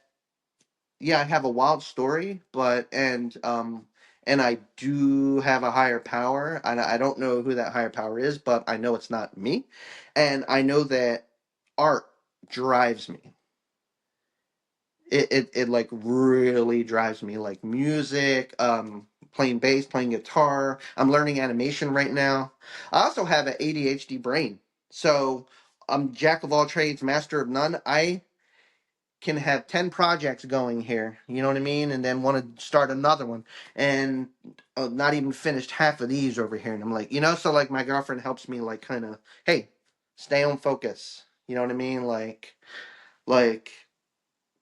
yeah, I have a wild story, but and I do have a higher power. And I don't know who that higher power is, but I know it's not me. And I know that art drives me. It like really drives me, like music, playing bass, playing guitar. I'm learning animation right now. I also have an ADHD brain. So I'm jack of all trades, master of none. I can have 10 projects going here, you know what I mean? And then want to start another one and not even finished half of these over here. And I'm like, so like my girlfriend helps me like kind of, hey, stay on focus. You know what I mean? Like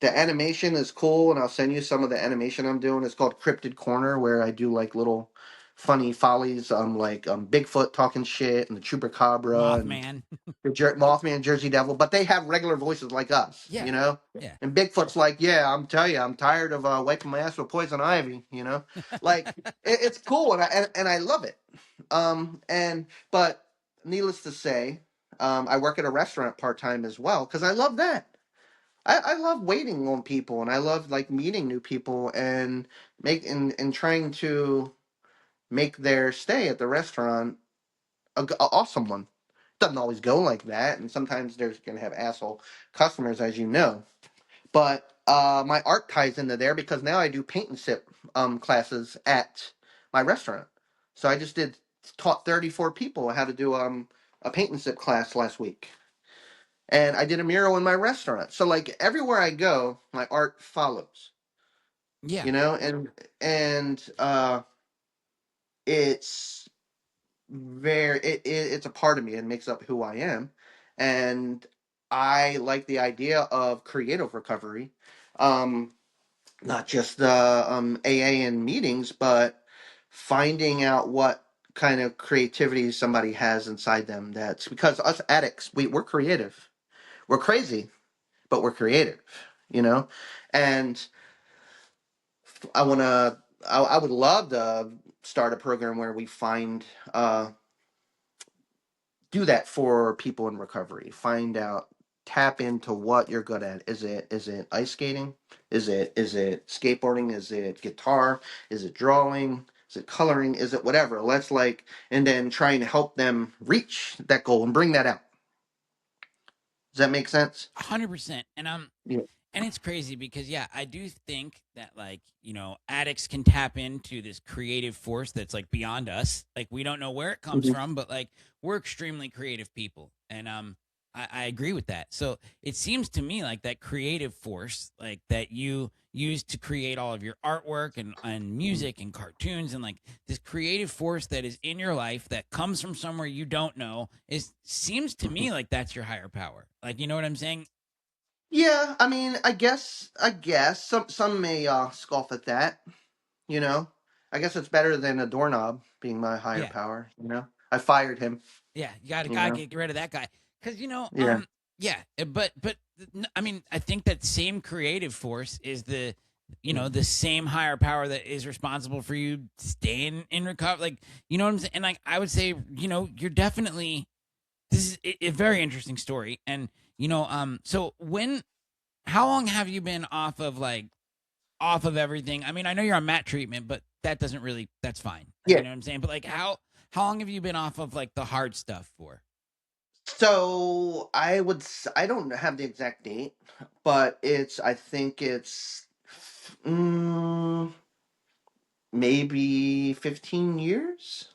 the animation is cool, and I'll send you some of the animation I'm doing. It's called Cryptid Corner, where I do like little funny follies, like Bigfoot talking shit and the Chupacabra and Mothman. the Mothman, Jersey Devil, but they have regular voices like us, Yeah. Yeah. And Bigfoot's like, yeah, I'm telling you, I'm tired of wiping my ass with poison ivy. Like it's cool, and I love it. But needless to say, I work at a restaurant part time as well because I love that. I love waiting on people, and I love like meeting new people and and trying to make their stay at the restaurant a awesome one. Doesn't always go like that, and sometimes there's gonna have asshole customers, as you know. But my art ties into there because now I do paint and sip classes at my restaurant. So I just did taught 34 people how to do a paint and sip class last week, and I did a mural in my restaurant. So like everywhere I go, my art follows. Yeah. And it's it's a part of me and makes up who I am, and I like the idea of creative recovery, um, not just the AA and meetings, but finding out what kind of creativity somebody has inside them. That's because us addicts, we're creative, we're crazy, but we're creative, you know, and I want to. I would love to start a program where we find do that for people in recovery. Find out, tap into what you're good at. Is it ice skating? Is it skateboarding? Is it guitar? Is it drawing? Is it coloring? Is it whatever? Let's like and then try and help them reach that goal and bring that out. Does that make sense? 100%. Yeah. And it's crazy because yeah, I do think that like, addicts can tap into this creative force that's like beyond us. Like we don't know where it comes Mhm. from, but like we're extremely creative people. And I agree with that. So it seems to me like that creative force, like that you use to create all of your artwork and music and cartoons and like this creative force that is in your life that comes from somewhere you don't know is seems to me like that's your higher power. Like you know what I'm saying? Yeah, I mean, I guess some may scoff at that. You know, I guess it's better than a doorknob being my higher Yeah. power. I fired him. Yeah, you gotta You gotta know, get rid of that guy because yeah. yeah, but I mean, I think that same creative force is the same higher power that is responsible for you staying in recovery. Like, you know what I'm saying? And like, I would say, you're definitely this is a very interesting story. And so how long have you been off of everything? I mean, I know you're on mat treatment, but that doesn't really that's fine. You Yeah. know what I'm saying? But like, how long have you been off of like the hard stuff for? So I don't have the exact date, but I think it's mm, maybe 15 years.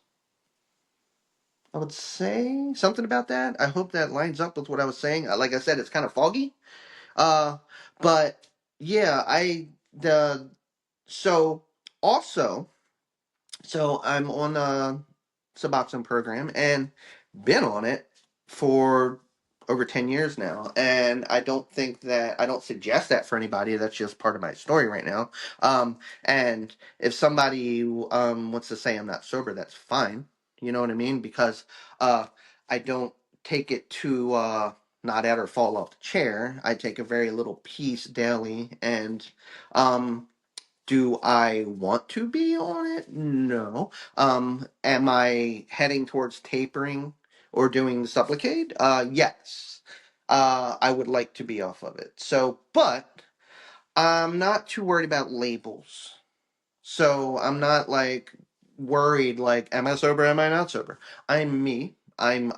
I would say something about that. I hope that lines up with what I was saying. Like I said, it's kind of foggy. Uh, but yeah, the so also. So I'm on the Suboxone program and been on it for over 10 years now. And I don't suggest that for anybody. That's just part of my story right now. And if somebody wants to say I'm not sober, that's fine. You know what I mean? Because uh, I don't take it to not at or fall off the chair. I take a very little piece daily. And um, do I want to be on it? No. Am I heading towards tapering or doing Supplicate? Yes. I would like to be off of it. So, but I'm not too worried about labels. So I'm not like worried like am I sober, am I not sober? I'm me. I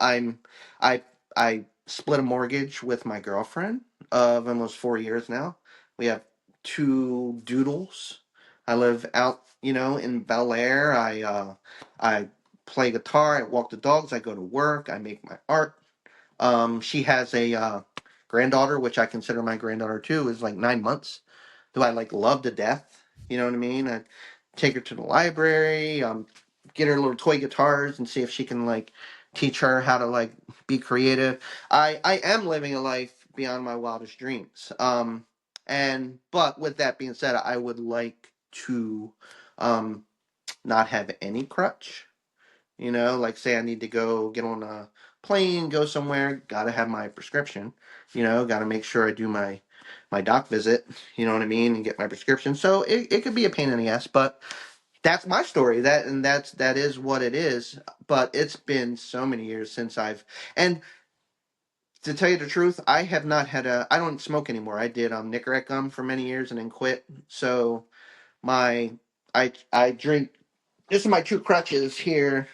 I split a mortgage with my girlfriend of almost 4 years now. We have two doodles. I live out, in Bel Air. I play guitar, I walk the dogs, I go to work, I make my art. She has a granddaughter, which I consider my granddaughter too, is like 9 months, who I like love to death. You know what I mean? I take her to the library, get her little toy guitars, and see if she can like teach her how to like be creative. I am living a life beyond my wildest dreams. And but with that being said, I would like to um not have any crutch. Like say I need to go get on a plane, go somewhere, gotta have my prescription. Gotta make sure I do my doc visit. You know what I mean, and get my prescription. So it could be a pain in the ass, but that's my story. That is what it is. But it's been so many years since and to tell you the truth, I have not had I don't smoke anymore. I did Nicorette gum for many years and then quit. So my I drink. This is my two crutches here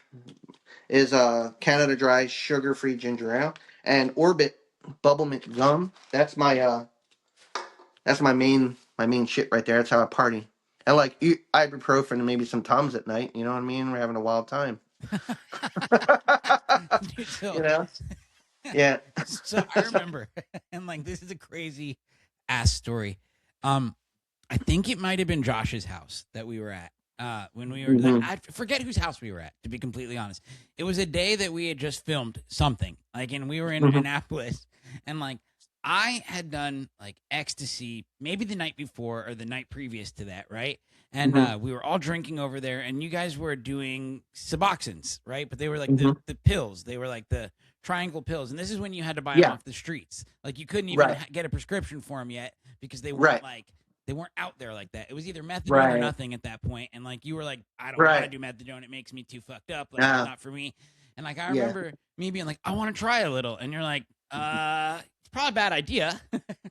is Canada Dry sugar free ginger ale and Orbit bubble mint gum. That's my main shit right there. That's how I party. And like ibuprofen and maybe some Tums at night. You know what I mean? We're having a wild time. Dude, you know? Yeah. so I remember, and like this is a crazy ass story. Um, I think it might have been Josh's house that we were at. When we were, hmm I forget whose house we were at. To be completely honest, it was a day that we had just filmed something, like, and we were in hmm Annapolis, and like I had done like ecstasy maybe the night before or the night previous to that, right? And hmm we were all drinking over there, and you guys were doing Suboxones, right? But they were like hmm the pills. They were like the triangle pills, and this is when you had to buy them Yeah. off the streets. Like you couldn't even Right. get a prescription for them yet because they weren't Right. like they weren't out there like that. It was either methadone or Right. nothing at that point. And like you were like, I don't want to Right. do methadone. It makes me too fucked up. Like it's Uh, not for me. And like I yeah. remember me being like, I want to try a little. And you're like, it's probably a bad idea.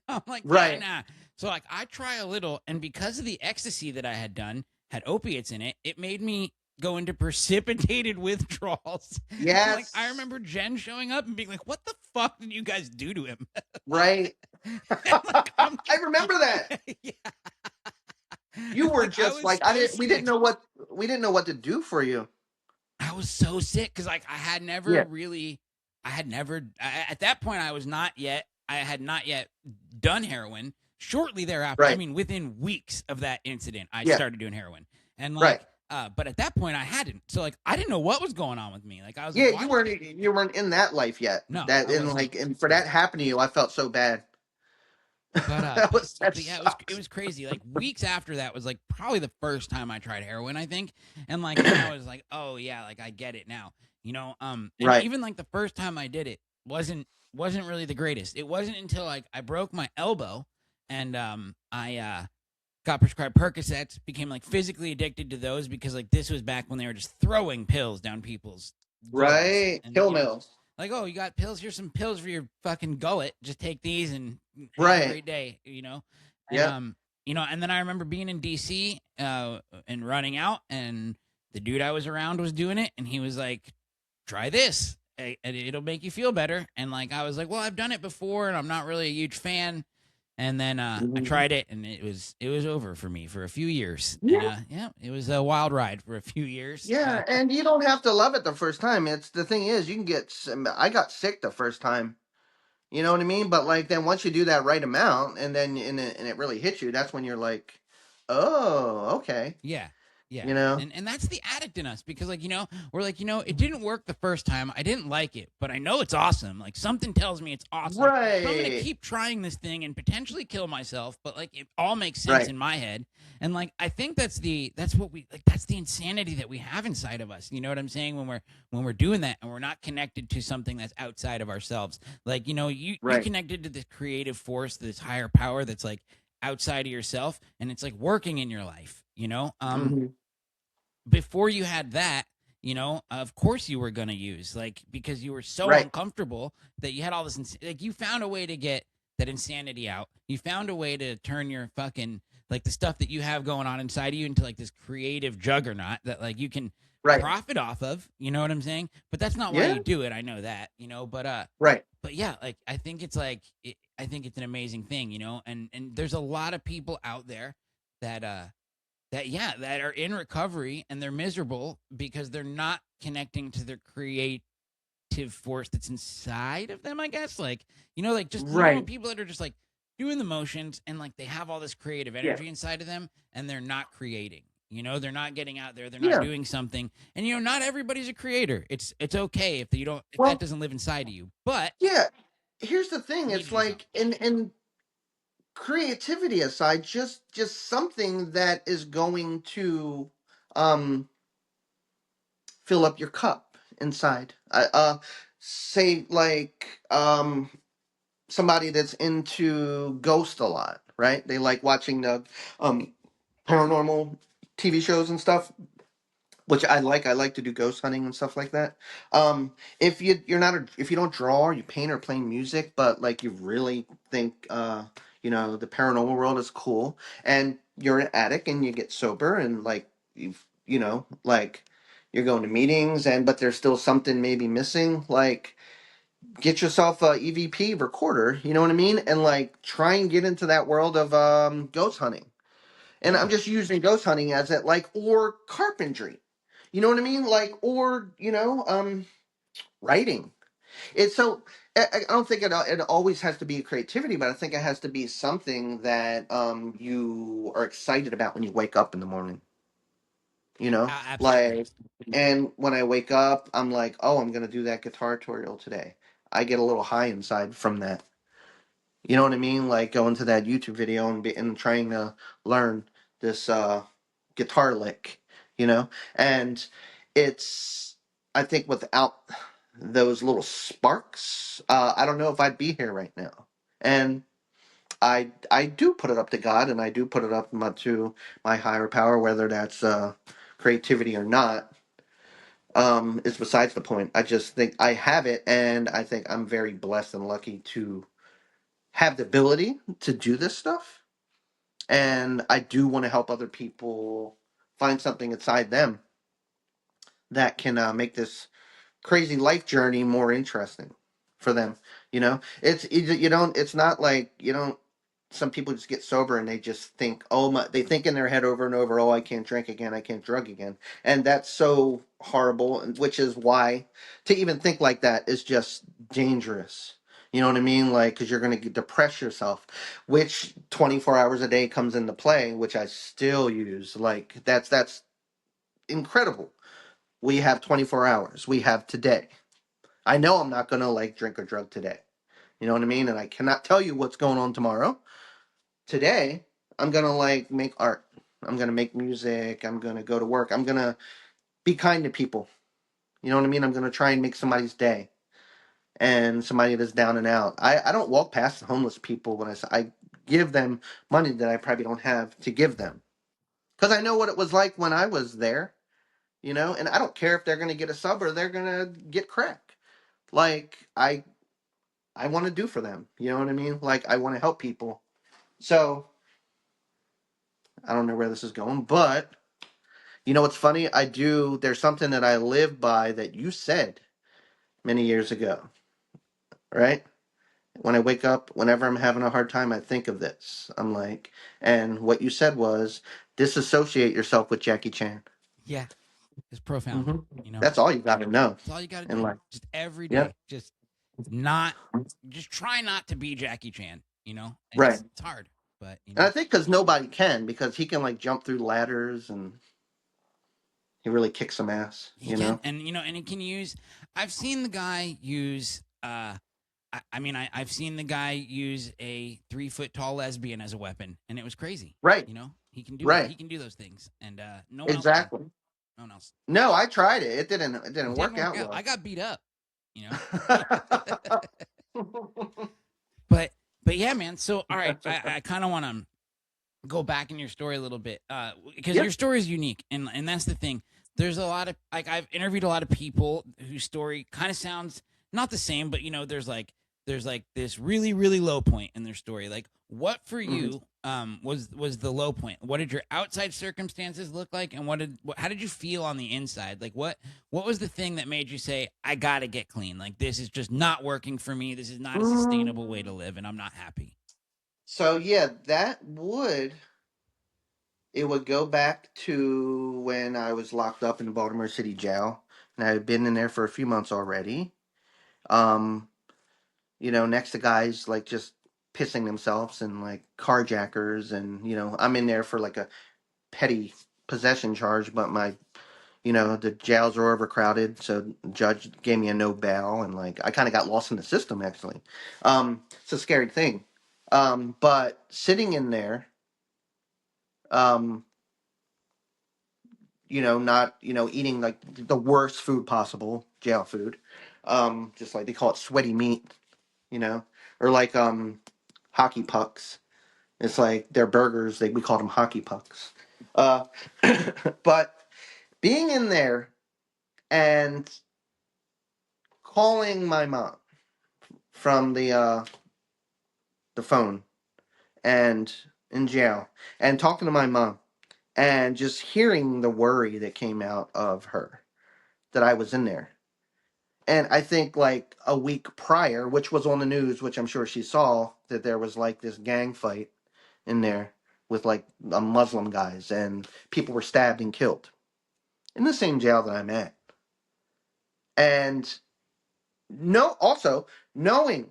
I'm like, yeah, Right. nah. So like I try a little, and because of the ecstasy that I had done had opiates in it, it made me go into precipitated withdrawals. And like I Yes. remember Jen showing up and being like, what the fuck did you guys do to him? Right. And like I'm I remember that. yeah. You were Like I just was like I so didn't. sick. We didn't know what to do for you. I was so sick because like Yeah. I had never at that point I had not yet done heroin. Shortly thereafter, I Right. mean within weeks of that incident, I Yeah. started doing heroin, and Right. like but at that point I hadn't. So like I didn't know what was going on with me. Like I was like, Yeah. why? You weren't in that life yet. No, That I and wasn't. like and for that happened to you, I felt so bad. But That but yeah, it sucks. was crazy. Like weeks after that was like probably the first time I tried heroin, I think. And like then I was like, oh yeah, like I get it now. And Right. even like the first time I did it wasn't really the greatest. It wasn't until like I broke my elbow and I got prescribed Percocets, became like physically addicted to those because like this was back when they were just throwing pills down people's gulls. Right. And Kill mills. like, oh, you got pills? Here's some pills for your fucking gullet. Just take these and have a Right. great day. And Yep. and then I remember being in DC and running out, and the dude I was around was doing it, and he was like, "Try this, and it'll make you feel better." And like I was like, "Well, I've done it before, and I'm not really a huge fan." And then I Mhm. tried it, and it was over for me for a few years. And Yeah. yeah, it was a wild ride for a few years. Yeah, and you don't have to love it the first time. It's the thing is, you can I got sick the first time. You know what I mean? But like then once you do that right amount, and it really hits you, that's when you're like, oh, okay. Yeah. Yeah. You know? And that's the addict in us because like, we're like, it didn't work the first time. I didn't like it, but I know it's awesome. Like something tells me it's awesome. So I'm going to Right. keep trying this thing and potentially kill myself, but like it all makes sense Right. in my head. And like I think that's the insanity that we have inside of us. You know what I'm saying? When we're doing that and we're not connected to something that's outside of ourselves. Like, you Right. connected to this creative force, this higher power that's like outside of yourself and it's like working in your life. hmm Before you had that, of course you were going to use like because you were so Right. uncomfortable that you had all this like you found a way to get that insanity out. You found a way to turn your fucking like the stuff that you have going on inside of you into like this creative juggernaut that like you can Right. profit off of. You know what I'm saying? But that's not why Yeah. you do it. I know that. Right. But yeah, like I think it's like I think it's an amazing thing. And there's a lot of people out there that that are in recovery and they're miserable because they're not connecting to their creative force that's inside of them, I guess. Like, like just normal Right. people that are just like doing the motions and like they have all this creative Yeah. energy inside of them and they're not creating. They're not getting out there, they're not Yeah. doing something. And not everybody's a creator. It's okay if you don't if that Well, doesn't live inside of you. But yeah. Here's the thing. you need It's to do something. like in creativity aside, just something that is going to um fill up your cup inside. Say like somebody that's into ghost a lot, right? They like watching the um paranormal TV shows and stuff, which I like. I like to do ghost hunting and stuff like that. If you're not if you don't draw or you paint or play music, but like you really think the paranormal world is cool, and you're an addict and you get sober and like like you're going to meetings and but there's still something maybe missing, like get yourself a EVP recorder, you know what I mean, and like try and get into that world of ghost hunting. And I'm Yeah. just using ghost hunting as it like or carpentry. You know what I mean? Like or writing. It's so I don't think it always has to be creativity, but I think it has to be something that you are excited about when you wake up in the morning. Absolutely. Like, and when I wake up, I'm like, oh, I'm gonna do that guitar tutorial today. I get a little high inside from that. You know what I mean? Like going to that YouTube video and trying to learn this guitar lick, And it's I think without those little sparks, I don't know if I'd be here right now. And I do put it up to God, and I do put it up to my higher power, whether that's creativity or not. Is besides the point. I just think I have it, and I think I'm very blessed and lucky to have the ability to do this stuff. And I do want to help other people find something inside them that can make this crazy life journey more interesting for them. You don't. It's not like you don't. Some people just get sober and they just think, oh my, they think in their head over and over, oh, I can't drink again, I can't drug again, and that's so horrible. Which is why to even think like that is just dangerous. You know what I mean? Like, because you're going to depress yourself, which 24 hours a day comes into play, which I still use. Like, that's incredible. We have 24 hours. We have today. I know I'm not going to like drink or drug today. You know what I mean? And I cannot tell you what's going on tomorrow. Today, I'm going to like make art. I'm going to make music. I'm going to go to work. I'm going to be kind to people. You know what I mean? I'm going to try and make somebody's day and somebody that's down and out. I don't walk past the homeless people when I give them money that I probably don't have to give them. Because I know what it was like when I was there, and I don't care if they're going to get a sub or they're going to get crack. Like, I want to do for them. You know what I mean? Like I want to help people. So I don't know where this is going, but you know what's funny? I do. There's something that I live by that you said many years ago, right? When I wake up, whenever I'm having a hard time, I think of this. I'm like, and what you said was disassociate yourself with Jackie Chan. Yeah. It's profound. hmm You know, That's all you got to know that's all you got to in do. life. Just every Yep. day. Not, just try not to be Jackie Chan. Right. It's hard, but And I think because nobody can, because he can like jump through ladders and he really kicks some ass. he can. And, and he can use, I've seen the guy use, I've seen the guy use a 3 foot tall lesbian as a weapon, and it was crazy. Right. He can do that. Right. He can do those things, and no one else can. Exactly. No one else. No, I tried it. It It didn't didn't work work out out. I well. got beat up. You know. but but yeah, man. So all right, I kind of want to go back in your story a little bit because Yep. your story is unique, and that's the thing. There's a lot of like I've interviewed a lot of people whose story kind of sounds not the same, but there's like this really really low point in their story. Like what for hmm you was the low point? What did your outside circumstances look like, and how did you feel on the inside? Like what was the thing that made you say, I gotta get clean? Like this is just not working for me. This is not a Mm, sustainable way to live, and I'm not happy. so yeah, it would go back to when I was locked up in the Baltimore City jail, and I had been in there for a few months already. Um, next to guys like just pissing themselves and like carjackers, and I'm in there for like a petty possession charge, but the jails are overcrowded, so the judge gave me a no bail, and like I kind of got lost in the system actually. It's a scary thing. But sitting in there, um, not eating like the worst food possible, jail food, just like they call it sweaty meat, you know, or like hockey pucks. It's like their burgers. We call them hockey pucks. Uh, but being in there and calling my mom from the phone and in jail and talking to my mom and just hearing the worry that came out of her that I was in there. And I think like a week prior, which was on the news, which I'm sure she saw, that there was like this gang fight in there with like Muslim guys, and people were stabbed and killed in the same jail that I'm at. And also knowing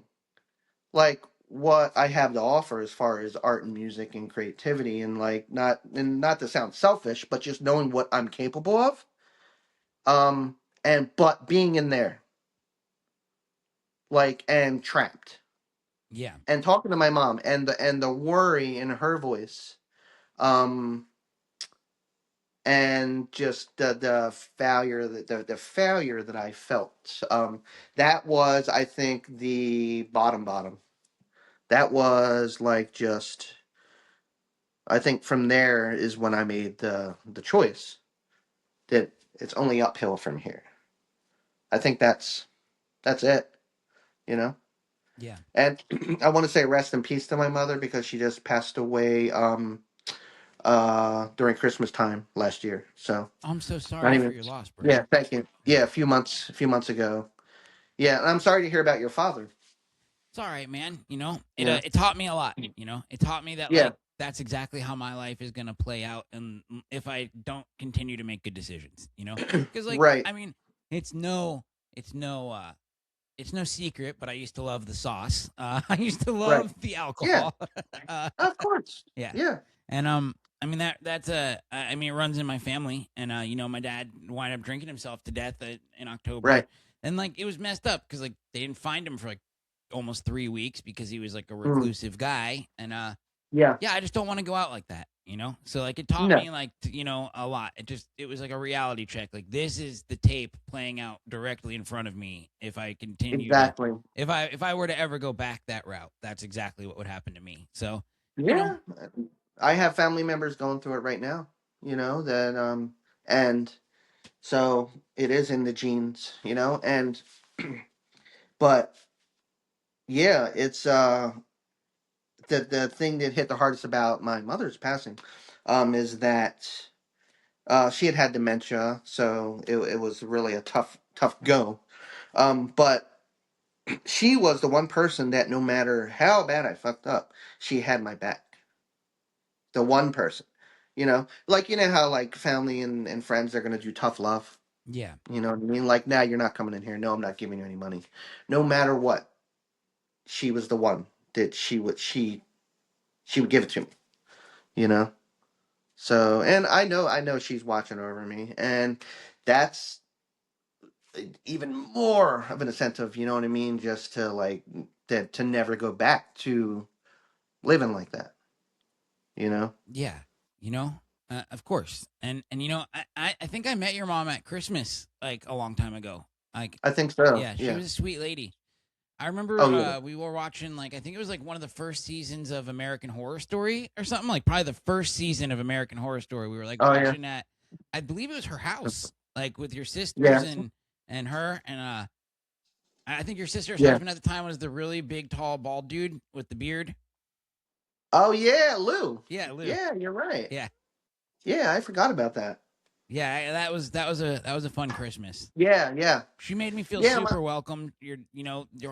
like what I have to offer as far as art and music and creativity, and like not to sound selfish, but just knowing what I'm capable of. And but being in there, like, and trapped, Yeah, and talking to my mom, and the worry in her voice, um and just the failure the failure that I felt, that was, I think, the bottom. That was like just, I think from there is when I made the choice that it's only uphill from here. I think that's it, you know. yeah. And I want to say rest in peace to my mother, because she just passed away during Christmas time last year. So I'm so not sorry for even, your loss, bro. yeah, thank you. Yeah. Yeah, a few months ago. Yeah, and I'm sorry to hear about your father. It's all right, man. Yeah. It taught me a lot. It taught me that Yeah. like that's exactly how my life is gonna play out, and if I don't continue to make good decisions, because like Right. I mean, it's no, it's no, it's no secret, but I used to love the sauce. I used to Right. love the Yeah. alcohol. uh, Of course. yeah, Yeah. and I mean that's I mean it runs in my family, and my dad wound up drinking himself to death in October, Right. and like it was messed up because like they didn't find him for like almost 3 weeks because he was like a Mm. reclusive guy, and Yeah. yeah, I just don't want to go out like that. So like it taught No. me like a lot. It was like a reality check. Like this is the tape playing out directly in front of me. If I continue to, Exactly. if I were to ever go back that route, that's exactly what would happen to me. So, you know, Yeah. I have family members going through it right now. That and so it is in the genes. And but yeah, it's the thing that hit the hardest about my mother's passing, is that she had dementia, so it was really a tough go. But she was the one person that no matter how bad I fucked up, she had my back. The one person. Like how like family and friends, they're gonna do tough love. yeah, You know what I mean? Like, nah, you're not coming in here. No, I'm not giving you any money. No matter what, she was the one that she would give it to me. You know. So, and I know she's watching over me, and that's even more of an incentive. You know what I mean? Just to like to never go back to living like that. You know? yeah, of course. And I think I met your mom at Christmas like a long time ago. Like, I think so. yeah, she Yeah. was a sweet lady. I remember Oh yeah. we were watching like I think it was like one of the first seasons of American Horror Story or something, like probably the first season of American Horror Story. We were like Oh yeah. watching at, I believe it was her house, like with your sisters Yeah. and her, and I think your sister's Yeah. husband at the time was the really big tall bald dude with the beard. Oh yeah, Lou. Yeah, Lou. Yeah, you're right. Yeah. Yeah, I forgot about that. Yeah, that was a fun Christmas. Yeah, yeah, She made me feel yeah. super welcome. Your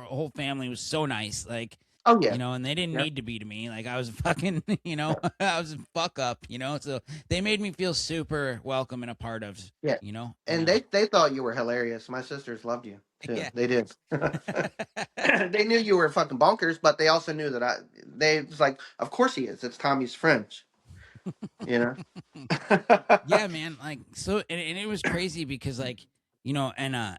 whole family was so nice. Like, Oh yeah, and they didn't yeah, need to be to me. Like I was fucking, I was a fuck up, So they made me feel super welcome and a part of, yeah. and And they thought you were hilarious. My sisters loved you too. yeah. They did. They knew you were fucking bonkers, but they also knew that they was like, of course he is. It's Tommy's friends. You know. Yeah, man. Like so, and it was crazy because like and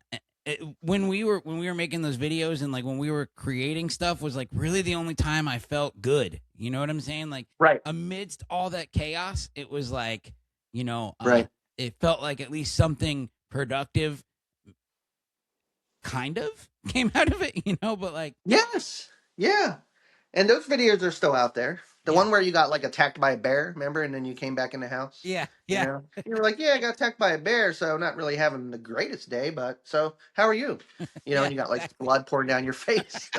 when we were making those videos and like when we were creating stuff was like really the only time I felt good. You know what I'm saying? Like Right. amidst all that chaos, it was like you know, uh, Right. it felt like at least something productive kind of came out of it. But like Yes. Yeah. And those videos are still out there. The yeah, one where you got like attacked by a bear, remember? And then you came back in the house. yeah, You yeah, know, you were like, "Yeah, I got attacked by a bear, so not really having the greatest day, but so how are you?" yeah, And you got like exactly. blood pouring down your face.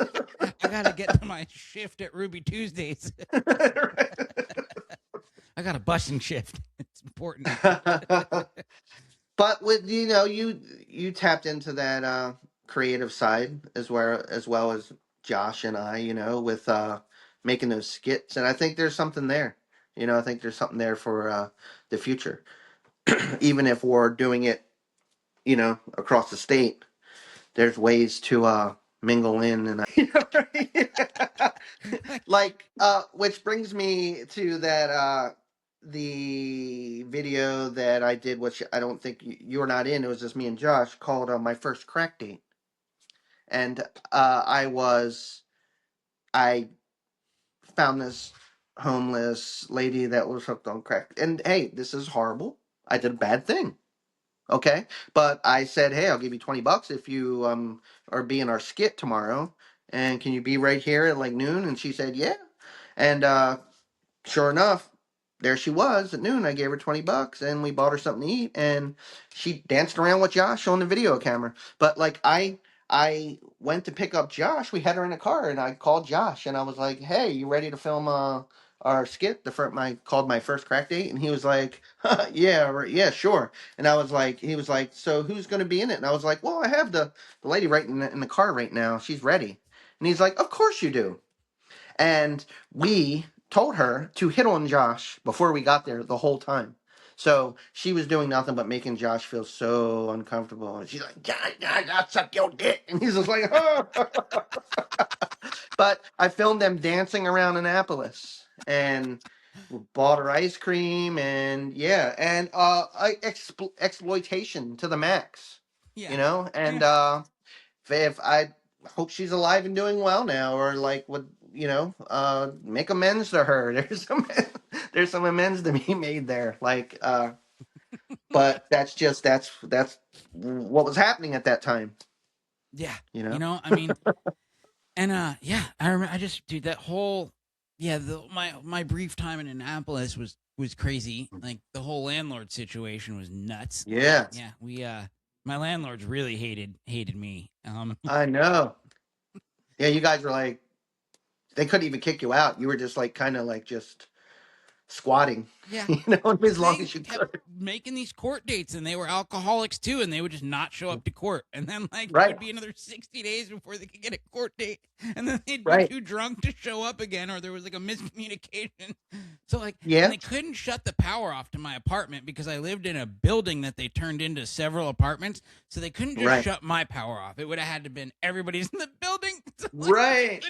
I gotta get to my shift at Ruby Tuesdays. I got a busing shift. It's important. But with you tapped into that creative side as well as Josh and I, with making those skits, and I think there's something there. I think there's something there for the future, even if we're doing it, across the state. There's ways to mingle in, and right? Like which brings me to that the video that I did, which I don't think you were not in. It was just me and Josh, called My First Crack Date. And I found this homeless lady that was hooked on crack. And hey, this is horrible. I did a bad thing. Okay. But I said, hey, I'll give you $20 if you are being our skit tomorrow. And can you be right here at like noon? And she said, yeah. And sure enough, there she was at noon. I gave her $20 and we bought her something to eat, and she danced around with Josh on the video camera. But like I went to pick up Josh. We had her in a car, and I called Josh and I was like, "Hey, you ready to film our skit? The first my called My First Crack Date." And he was like, "Yeah, yeah, sure." And he was like, "So who's going to be in it?" And I was like, "Well, I have the lady right in the car right now. She's ready." And he's like, "Of course you do." And we told her to hit on Josh before we got there the whole time. So she was doing nothing but making Josh feel so uncomfortable. And she's like, I'll suck your dick. And he's just like, oh. But I filmed them dancing around Annapolis and bought her ice cream, and yeah, and exploitation to the max, Yeah, and yeah, if I hope she's alive and doing well now, or like would make amends to her. There's some amends to be made there. Like, but that's what was happening at that time. yeah. You know. I mean, and yeah, I remember. I just dude that whole yeah my brief time in Annapolis was crazy. Like the whole landlord situation was nuts. Yeah, Yeah, we my landlords really hated me. I know. Yeah, you guys were like they couldn't even kick you out. You were just like kind of like just squatting, Yeah, as long they as you kept could. making these court dates and they were alcoholics too and they would just not show up to court and then like it Right, would be another 60 days before they could get a court date and then they'd be right. too drunk to show up again or there was like a miscommunication so like and Yeah, they couldn't shut the power off to my apartment because I lived in a building that they turned into several apartments so they couldn't just right, shut my power off. It would have had to been everybody's in the building. So, like, right,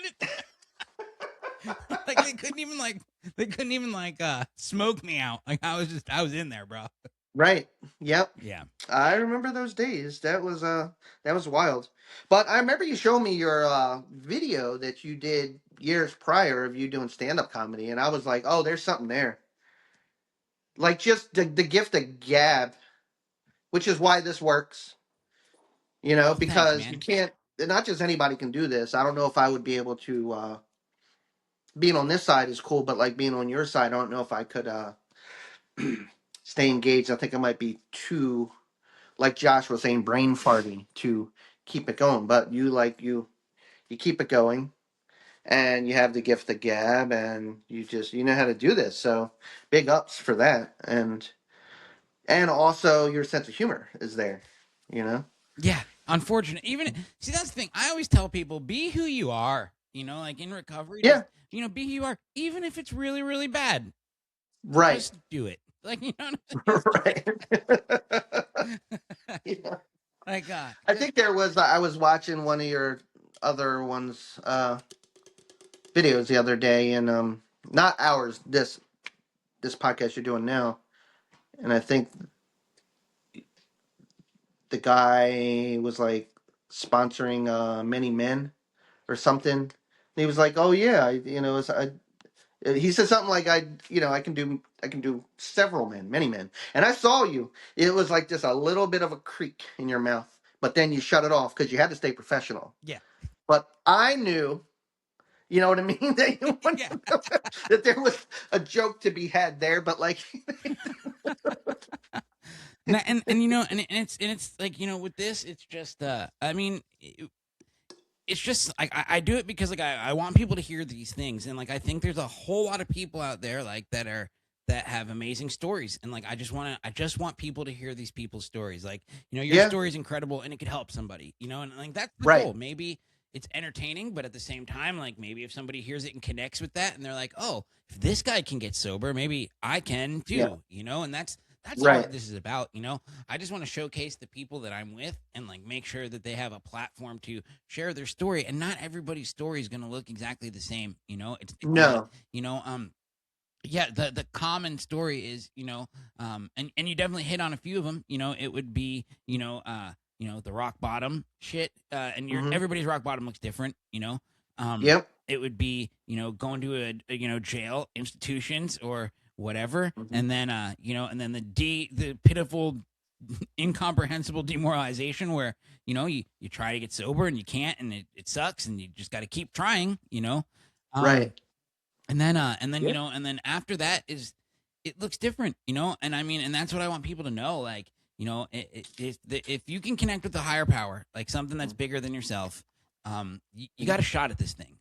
like they couldn't even like smoke me out. Like I was in there, bro. right. Yep. Yeah. I remember those days. That was wild. But I remember you showed me your video that you did years prior of you doing stand up comedy, and I was like, oh, there's something there. Like just the gift of gab, which is why this works. Oh, thanks, Because you man. can't. Not just anybody can do this. I don't know if I would be able to. Being on this side is cool, but like being on your side, I don't know if I could stay engaged. I think I might be too, like Josh was saying, brain farting to keep it going. But you keep it going, and you have the gift of gab, and you know how to do this. So big ups for that, and also your sense of humor is there. You know. Yeah, unfortunate. Even see, that's the thing. I always tell people, be who you are. Like in recovery, just Yeah. be who you are, even if it's really, really bad. Right. Just do it. Like Right. Yeah. like I just think I was watching one of your other ones videos the other day, and not ours, this podcast you're doing now, and I think the guy was like sponsoring many men or something. And he was like, "Oh yeah, he said something like I can do several men, many men." And I saw you. It was like just a little bit of a creak in your mouth, but then you shut it off because you had to stay professional. yeah, But I knew, you know what I mean, that you yeah. wanted that there was a joke to be had there, but like, And it's like with this, it's just I mean. It's just I do it because like I want people to hear these things, and like I think there's a whole lot of people out there like that have amazing stories, and like I just want people to hear these people's stories. Like your yeah, story is incredible and it could help somebody, and like that's the right, goal. Maybe it's entertaining, but at the same time, like maybe if somebody hears it and connects with that, and they're like, oh, if this guy can get sober, maybe I can yeah, too, and that's all right, this is about. I just want to showcase the people that I'm with and like make sure that they have a platform to share their story, and not everybody's story is going to look exactly the same. It's not. no, You know, yeah, the common story is and you definitely hit on a few of them. It would be the rock bottom shit, and your mm-hmm, everybody's rock bottom looks different. Um, yep, it would be going to a jail, institutions, or whatever, mm-hmm, and then and then the pitiful incomprehensible demoralization where you try to get sober and you can't, and it sucks, and you just got to keep trying. um right, and then yeah, and then after that is it looks different. And I mean, and that's what I want people to know. Like, if you can connect with the higher power, like something that's bigger than yourself, you got a shot at this thing.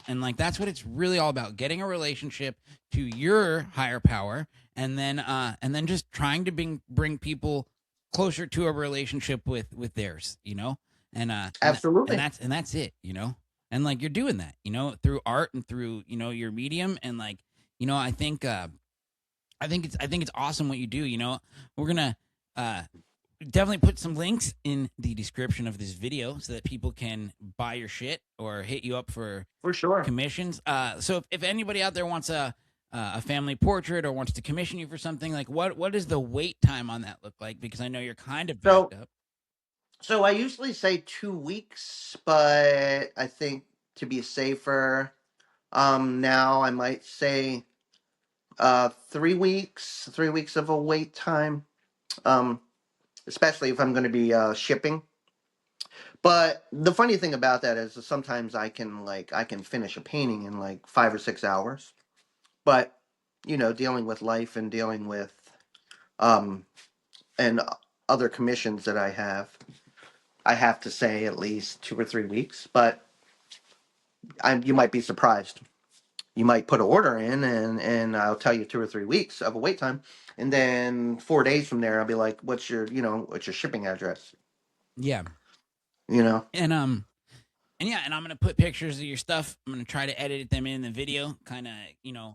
And like that's what it's really all about: getting a relationship to your higher power, and then just trying to bring people closer to a relationship with theirs. And absolutely, that's it. And like you're doing that through art and through your medium, and like I think it's awesome what you do. We're gonna uh definitely put some links in the description of this video so that people can buy your shit or hit you up for for sure. commissions. So if anybody out there wants a family portrait or wants to commission you for something, like what does the wait time on that look like? Because I know you're kind of backed So, up. I usually say 2 weeks, but I think to be safer, now I might say 3 weeks, 3 weeks of a wait time. Um, especially if I'm going to be shipping. But the funny thing about that is that sometimes I can finish a painting in like 5 or 6 hours. But dealing with life and dealing with um and other commissions that I have to say at least 2 or 3 weeks. But you might be surprised. You might put an order in, and I'll tell you 2 or 3 weeks of a wait time, and then 4 days from there I'll be like, what's your shipping address? Yeah. You know? And yeah, and I'm gonna put pictures of your stuff. I'm gonna try to edit them in the video, kind of,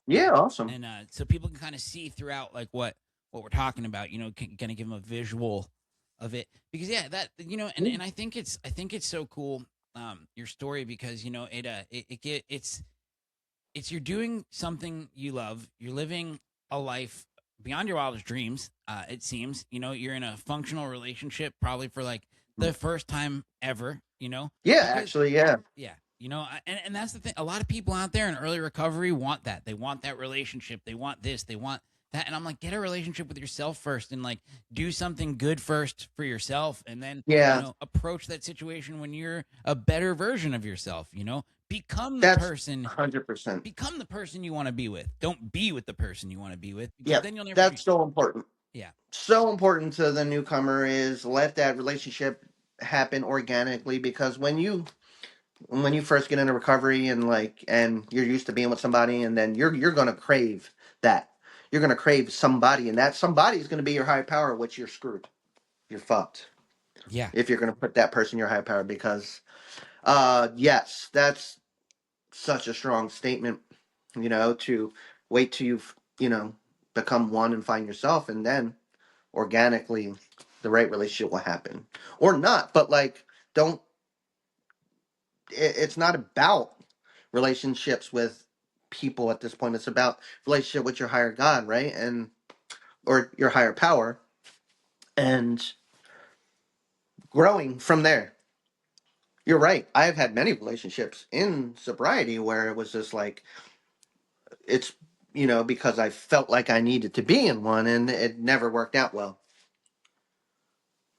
Yeah, awesome. and so people can kind of see throughout like what we're talking about. Kind of give them a visual of it, because yeah, that and I think it's so cool, your story, because it's you're doing something you love. You're living a life beyond your wildest dreams. It seems, you're in a functional relationship probably for like the first time ever. Yeah, Because actually, yeah. yeah, and that's the thing. A lot of people out there in early recovery want that. They want that relationship. They want this. They want that. And I'm like, get a relationship with yourself first, and like do something good first for yourself, and then Yeah, approach that situation when you're a better version of yourself. Become the that's person 100%. become the person you want to be with. Don't be with the person you want to be with, because Yeah, then you'll never be. that's so important. Yeah. So important to the newcomer is let that relationship happen organically, because when you when you first get into recovery and and you're used to being with somebody, and then you're gonna crave that. You're gonna crave somebody, and that somebody is gonna be your high power, which you're screwed. You're fucked Yeah. if you're gonna put that person in your high power because yes, that's such a strong statement, to wait till you've, become one and find yourself, and then organically the right relationship will happen. Or not, but don't it's not about relationships with people at this point. It's about relationship with your higher God, right? And or your higher power, and growing from there. You're right. I've had many relationships in sobriety where it was just it's because I felt like I needed to be in one, and it never worked out well.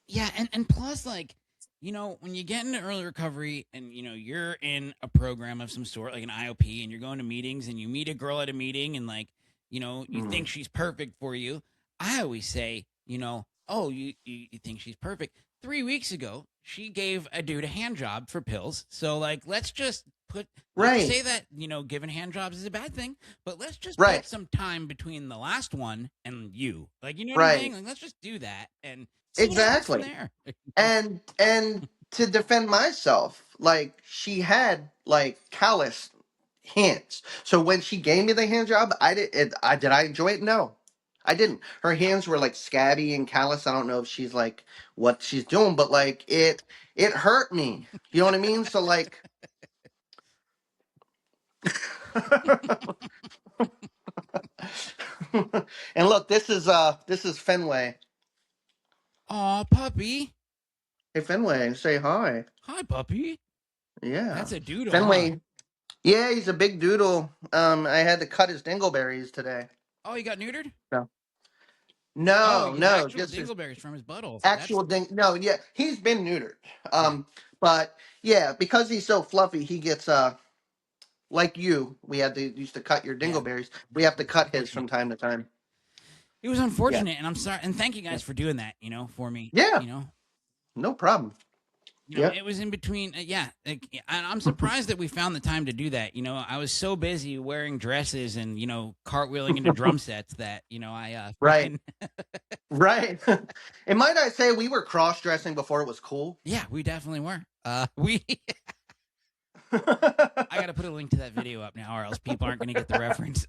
Yeah, and plus, like, when you get into early recovery and you're in a program of some sort, like an IOP, and you're going to meetings and you meet a girl at a meeting and like, you think Mm. she's perfect for you. I always say, oh, you think she's perfect. 3 weeks ago, she gave a dude a hand job for pills. So like, let's just put not to Right, say that, giving hand jobs is a bad thing, but let's just right, put some time between the last one and you. Like, you know what I'm saying? right. Like, let's just do that and see what happens from Exactly. there. And to defend myself, she had callous hands. So when she gave me the hand job, did I enjoy it? No, I didn't. Her hands were scabby and callous. I don't know if she's what she's doing, but it hurt me. You know what I mean? So and look, this is Fenway. Aw, puppy. Hey Fenway, say hi. Hi, puppy. Yeah. That's a doodle, huh? Fenway. Yeah, he's a big doodle. I had to cut his dingleberries today. Oh, he got neutered? So. Oh, No, he got no, actual just his dingleberries from his butthole. That's actual ding. No, yeah, he's been neutered. yeah, But yeah, because he's so fluffy, he gets like you. We had to used to cut your yeah. dingleberries. We have to It was cut his from unfortunate. time to time. It was Yeah, unfortunate, and I'm sorry. And thank you yeah, guys for doing that. For me. yeah. No problem. Yep. It was in between. Yeah, like, yeah, and I'm surprised that we found the time to do that. I was so busy wearing dresses and cartwheeling into drum sets that I Right, fucking right. And might I say, we were cross dressing before it was cool. yeah, we definitely were. We I got to put a link to that video up now, or else people aren't going to get the reference.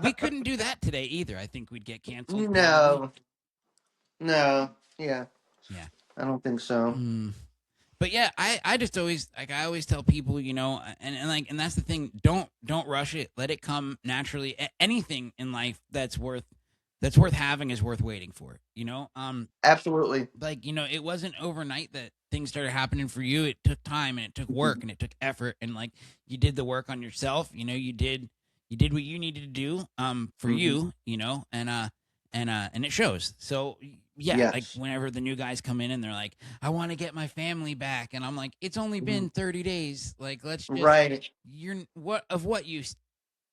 We couldn't do that today either. I think we'd get canceled probably. No, no, yeah, Yeah. I don't think so. But yeah, I just always I always tell people, and that's the thing. Don't rush it. Let it come naturally. Anything in life that's worth having is worth waiting for. Absolutely. It wasn't overnight that things started happening for you. It took time and it took work and it took effort, and like you did the work on yourself. You did what you needed to do for Hmm. you, and it shows. So yeah, like Yes. whenever the new guys come in and they're like, I want to get my family back, and I'm like, it's only Mhm. been 30 days. Like, let's just Right. you're what use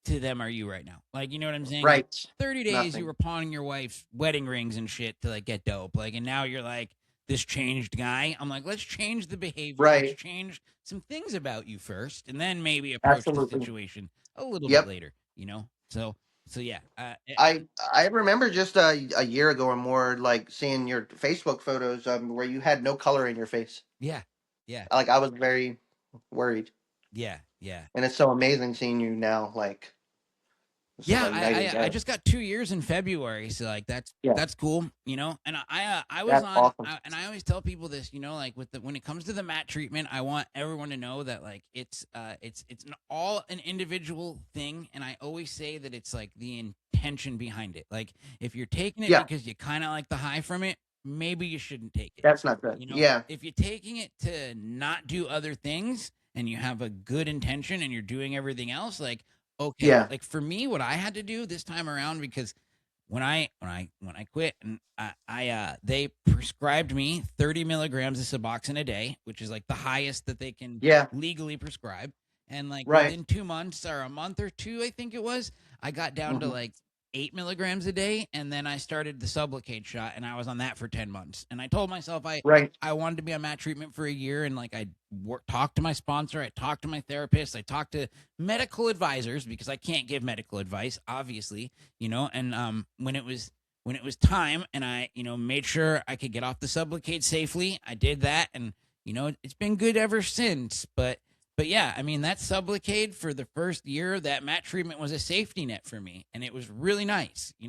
to them are you right now? Like, you know what I'm saying? Like, Right. 30 days you Nothing. were pawning your wife's wedding rings and shit to like get dope. Like, and now you're like this changed guy. I'm like, let's change the behavior. Let's Right. change some things about you first, and then maybe approach the Absolutely. situation a little bit Yep. later. So yeah. I remember just a year ago or more, seeing your Facebook photos, where you had no color in your face. Yeah. Yeah. I was very worried, Yeah. Yeah. and it's so amazing seeing you now. It's just Yeah, like night and I day. just got 2 years in February, so like that's Yeah, that's cool. And I was that's on, awesome. and I always tell people this, like when it comes to the mat treatment, I want everyone to know that like it's all an individual thing, and I always say that it's like the intention behind it. Like if you're taking it Yeah, because you kind of like the high from it, maybe you shouldn't take it. that's not good. Yeah. If you're taking it to not do other things and you have a good intention and you're doing everything else, like okay, Yeah. like for me, what I had to do this time around, because when I quit, and they prescribed me 30 milligrams of Suboxone a day, which is like the highest that they can Yeah. legally prescribe. And like Right. within 2 months or a month or two, I think it was, I got down to Hmm. like 8 milligrams a day, and then I started the Sublocade shot, and I was on that for 10 months. And I told myself Right. I wanted to be on MAT treatment for a year, and like I talked to my sponsor, I talked to my therapist, I talked to medical advisors because I can't give medical advice, obviously, And when it was time, and I made sure I could get off the Sublocade safely, I did that, and it's been good ever since. But yeah, I mean, that Sublocade for the first year, that MAT treatment was a safety net for me. And it was really nice. It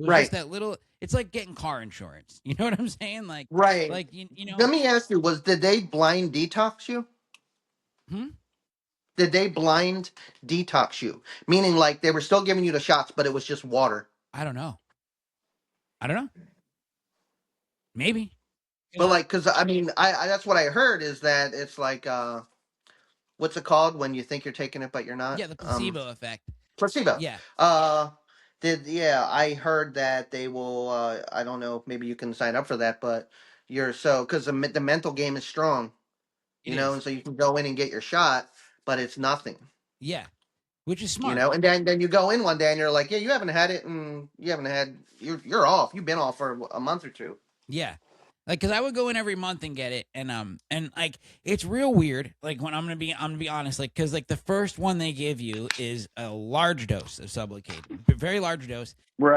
was just Right. that little, it's like getting car insurance. You know what I'm saying? Right. Let me ask you: did they blind detox you? hmm? Did they blind detox you? Meaning, like they were still giving you the shots, but it was just water. I don't know. I don't know. Maybe. But like, because I mean, I that's what I heard is that it's like, what's it called when you think you're taking it but you're not? Yeah, the placebo effect. Placebo. Yeah. Uh, yeah, I heard that they will. I don't know. Maybe you can sign up for that, but you're so because the mental game is strong, It and is. so you can go in and get your shot, but it's nothing. Yeah. Which is smart. And then you go in one day and you're like, yeah, you haven't had it, and you haven't had you're off. You've been off for a month or two. Yeah. Like, cause I would go in every month and get it, and like it's real weird. Like when I'm gonna be honest, like, cause like the first one they give you is a large dose of Sublocade, very large dose,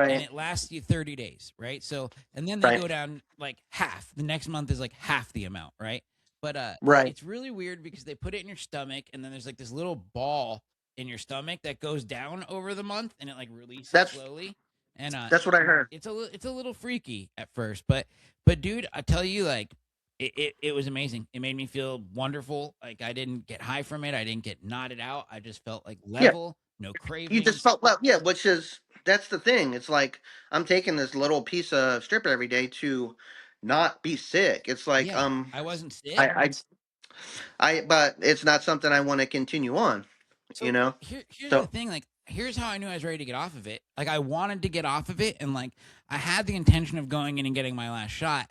and Right. it lasts you 30 days, right? So, and then they Right. go down like half. The next month is like half the amount, right? But Right. it's really weird because they put it in your stomach, and then there's like this little ball in your stomach that goes down over the month, and it like releases That's slowly, and that's what I heard. it's a little freaky at first, but dude, I tell you, like it was amazing. It made me feel wonderful. Like I didn't get high from it. I didn't get nodded out. I just felt like Yeah, level, no you just cravings. felt well. Yeah, which is that's the thing. It's like I'm taking this little piece of strip every day to not be sick. It's like Yeah, I wasn't I sick. I but it's not something I want to continue on. You So know. here's the So thing. Like here's how I knew I was ready to get off of it. Like I wanted to get off of it, and like I had the intention of going in and getting my last shot,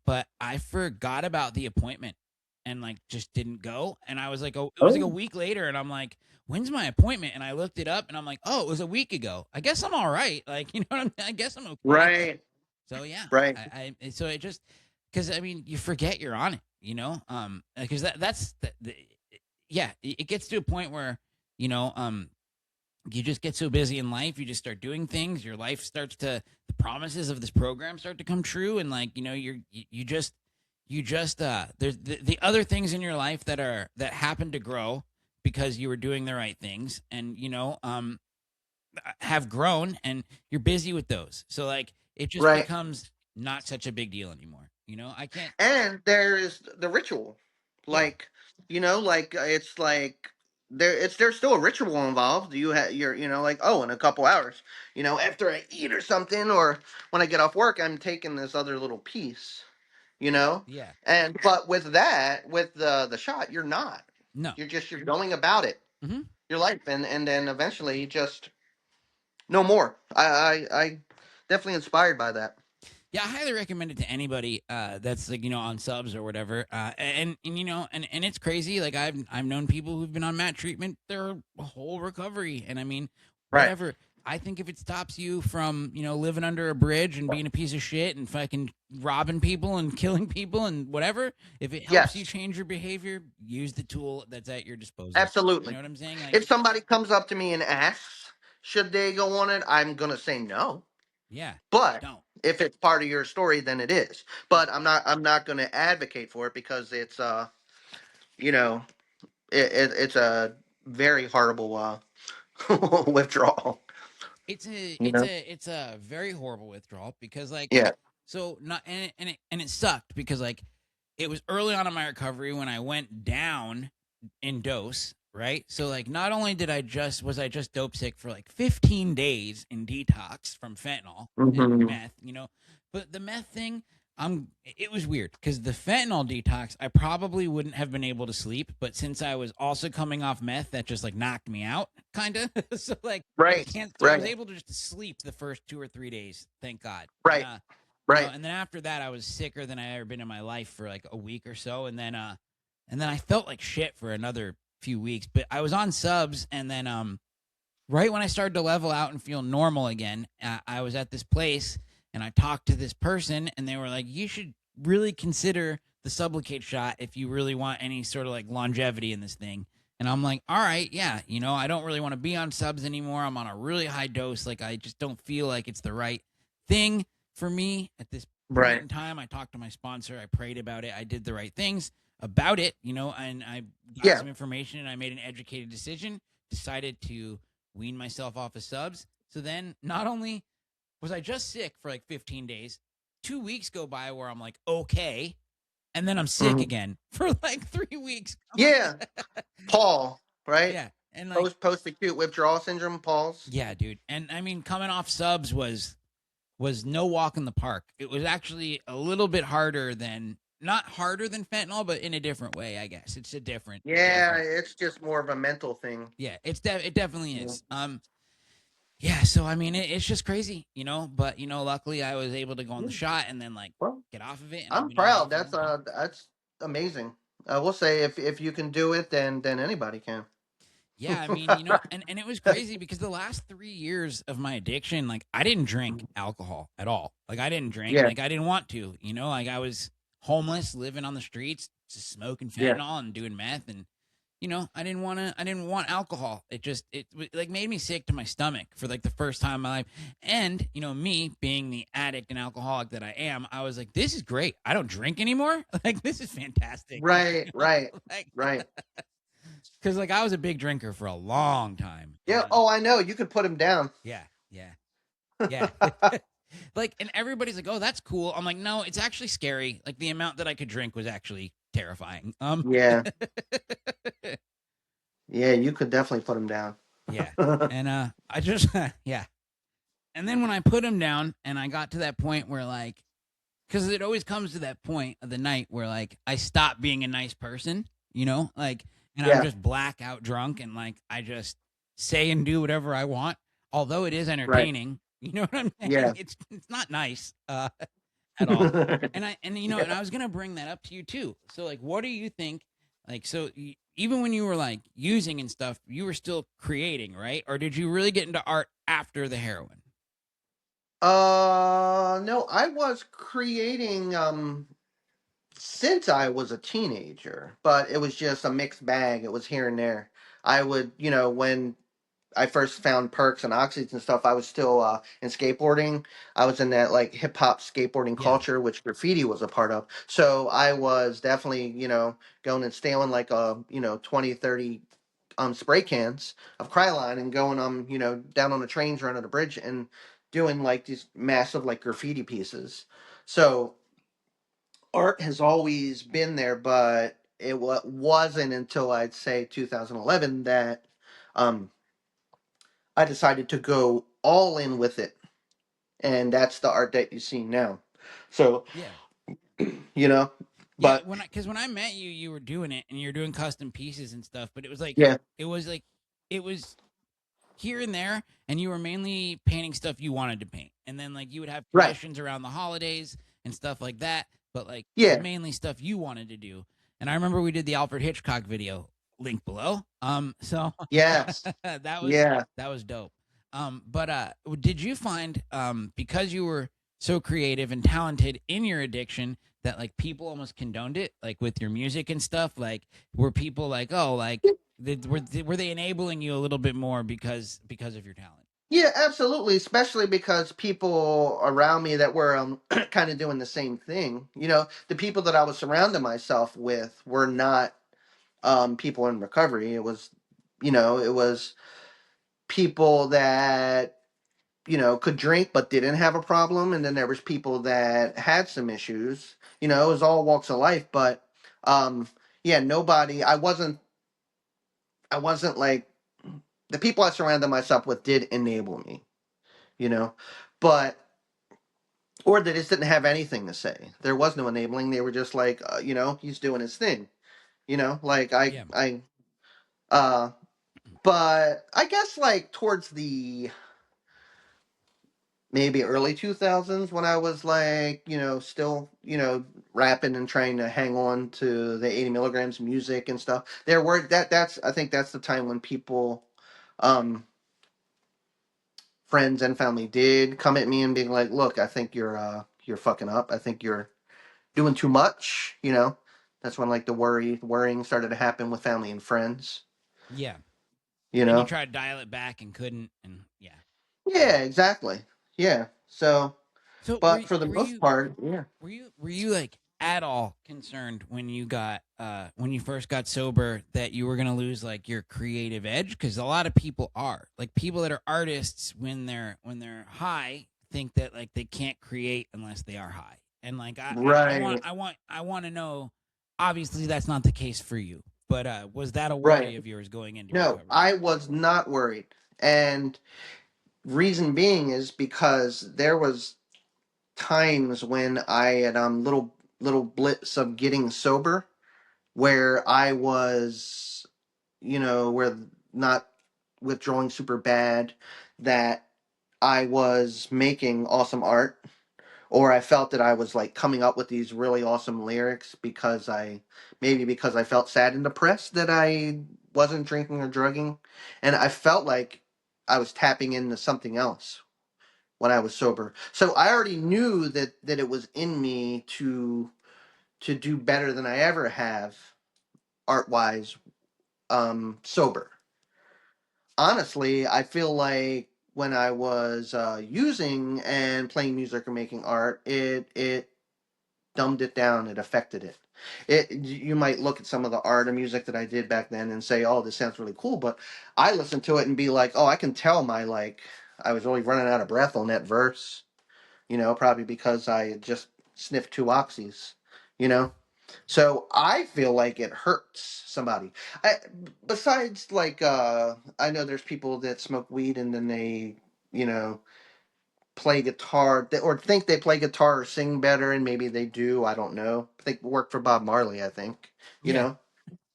but I forgot about the appointment and like just didn't go. And I was like, oh, it was like a oh, week later, and I'm like, when's my appointment? And I looked it up, and I'm like, oh, it was a week ago. I guess I'm all right. Like I guess I'm okay. right, So yeah, right, so it just because I mean you forget you're on it, because yeah, it gets to a point where you know you just get so busy in life, you just start doing things, your life starts to the promises of this program start to come true, and like you just there's the other things in your life that happen to grow because you were doing the right things, and have grown, and you're busy with those, so like it just right. becomes not such a big deal anymore. I can't. And there is the ritual, Yeah. like like it's like there's still a ritual involved. You're like, oh, in a couple hours, after I eat or something, or when I get off work, I'm taking this other little piece, you know. Yeah. And but with that, with the shot, you're not. No. You're going about it, Hmm. your life, and then eventually just no more. I definitely inspired by that. Yeah, I highly recommend it to anybody that's like on subs or whatever. And it's crazy. Like I've known people who've been on mat treatment their whole recovery, and I mean, Right. whatever. I think if it stops you from living under a bridge and being a piece of shit and fucking robbing people and killing people and whatever, if it helps you Yes. change your behavior, use the tool that's at your disposal. You know Absolutely. what I'm saying? Like, If somebody comes up to me and asks, should they go on it? I'm gonna say no. yeah, But don't. if it's part of your story, then it is. Yeah. But I'm not gonna advocate for it because it's you know it's a very horrible withdrawal. It's a You it's know. a it's a very horrible withdrawal because like Yeah. so not and it sucked because like it was early on in my recovery when I went down in dose, right? So like not only did I just dope sick for like 15 days in detox from fentanyl and Hmm. meth, but the meth thing, it was weird because the fentanyl detox, I probably wouldn't have been able to sleep, but since I was also coming off meth, that just like knocked me out, kind of. So like I Right. can't, so I was Right. able to just sleep the first 2 or 3 days, thank God. And Right. Right. and then after that, I was sicker than I ever been in my life for like a week or so, and then I felt like shit for another few weeks. But I was on subs, and then right when I started to level out and feel normal again, I was at this place and I talked to this person, and they were like, "You should really consider the sublicate shot if you really want any sort of like longevity in this thing." And I'm like, "All right, yeah, I don't really want to be on subs anymore. I'm on a really high dose. Like, I just don't feel like it's the right thing for me at this point Right. in time." I talked to my sponsor. I prayed about it. I did the right things about it, and I got Yeah. some information and I made an educated decision. Decided to wean myself off of subs. So then not only was I just sick for like 15 days, 2 weeks go by where I'm like, okay. And then I'm sick Hmm. again for like 3 weeks. I'm like, Yeah. Paul, right? yeah. And like, Post acute withdrawal syndrome, Paul's. yeah, dude. And I mean, coming off subs was no walk in the park. It was actually a little bit harder than not harder than fentanyl, but in a different way, I guess. It's a different Yeah, different. it's just more of a mental thing. Yeah, it definitely Yeah. is. Yeah, so I mean, it's just crazy, But luckily, I was able to go on Yeah. the shot and then like Well, get off of it, and I've I'm been doing proud. it for a long time. That's amazing. I will say if you can do it, then anybody can. Yeah, I mean, and it was crazy because the last 3 years of my addiction, like I didn't drink alcohol at all. Like I didn't drink, Yeah, like I didn't want to, Like I was homeless, living on the streets, just smoking yeah, fentanyl and doing meth, and I didn't want alcohol. It like made me sick to my stomach for like the first time in my life. And, me being the addict and alcoholic that I am, I was like, this is great. I don't drink anymore. Like, this is fantastic. right, right, Like, right. cause like I was a big drinker for a long time. Yeah. Oh, I know. You could put him down. Yeah, yeah, yeah. Like, and everybody's like, oh, that's cool. I'm like, no, it's actually scary. Like the amount that I could drink was actually terrifying. Yeah, yeah. You could definitely put him down. Yeah. And I just yeah. And then when I put him down and I got to that point where like cuz it always comes to that point of the night where like I stop being a nice person, Like and I'm Yeah. just blackout drunk and like I just say and do whatever I want, although it is Right. entertaining. You know what I'm saying? Yeah. It's not nice at all. And Yeah. I was going to bring that up to you too. So like what do you think like even when you were like using and stuff, you were still creating, right? Or did you really get into art after the heroin? No, I was creating since I was a teenager, but it was just a mixed bag. It was here and there. I would, when I first found perks and oxys and stuff, I was still in skateboarding. I was in that like hip hop skateboarding Yeah. culture, which graffiti was a part of. So I was definitely, going and stealing like 20, 30 spray cans of Krylon and going down on the trains or under the bridge and doing like these massive like graffiti pieces. So art has always been there, but it wasn't until I'd say 2011 that um I decided to go all in with it, and that's the art that you see now. So, Yeah. you know, Yeah, but because when I met you, you were doing it and you're doing custom pieces and stuff, but yeah, like it was here and there, and you were mainly painting stuff you wanted to paint. And then like you would have right, commissions around the holidays and stuff like that, but like it was yeah, mainly stuff you wanted to do. And I remember we did the Alfred Hitchcock video, link below. So yes, that was yeah, that was dope. But did you find because you were so creative and talented in your addiction that like people almost condoned it, like with your music and stuff? Like were people like, oh, like were they enabling you a little bit more because of your talent? yeah, absolutely. Especially because people around me that were kind of doing the same thing. The people that I was surrounding myself with were not people in recovery. It was people that could drink but didn't have a problem, and then there was people that had some issues. It was all walks of life, but um yeah, nobody I wasn't like the people I surrounded myself with did enable me, you know but or they just didn't have anything to say. There was no enabling. They were just like, he's doing his thing, like i Yeah. i uh but I guess like towards the maybe early 2000s, when I was like, still, rapping and trying to hang on to the 80 milligrams of music and stuff. There were that's I think that's the time when people, um, friends and family did come at me and being like, "Look, I think you're fucking up. I think you're doing too much." That's when like the worrying started to happen with family and friends. Yeah. You And you know. tried to dial it back and couldn't, and yeah. Yeah, exactly. Yeah. So, So but for the most part, yeah. were you like at all concerned when you got when you first got sober that you were gonna lose like your creative edge? Because a lot of people are like people that are artists when they're high think that like they can't create unless they are high. And like Right. I want to know. Obviously, that's not the case for you. But was that a Right. worry of yours going into No, recovery? I was not worried. And reason being is because there was times when I had little blips of getting sober where I was, where not withdrawing super bad, that I was making awesome art, or I felt that I was like coming up with these really awesome lyrics because because I felt sad and depressed that I wasn't drinking or drugging, and I felt like I was tapping into something else when I was sober. So I already knew that it was in me to do better than I ever have art wise, sober. Honestly, I feel like when I was using and playing music or making art, it dumbed it down. It affected it. You might look at some of the art and music that I did back then and say, "Oh, this sounds really cool," but I listen to it and be like, "Oh, I can tell I was really running out of breath on that verse." Probably because I had just sniffed two oxys. You know, so I feel like it hurts somebody. Besides, like, I know there's people that smoke weed and then they, you know, play guitar or think they play guitar or sing better, and maybe they do. I don't know. They work for Bob Marley, I think. You Yeah. know,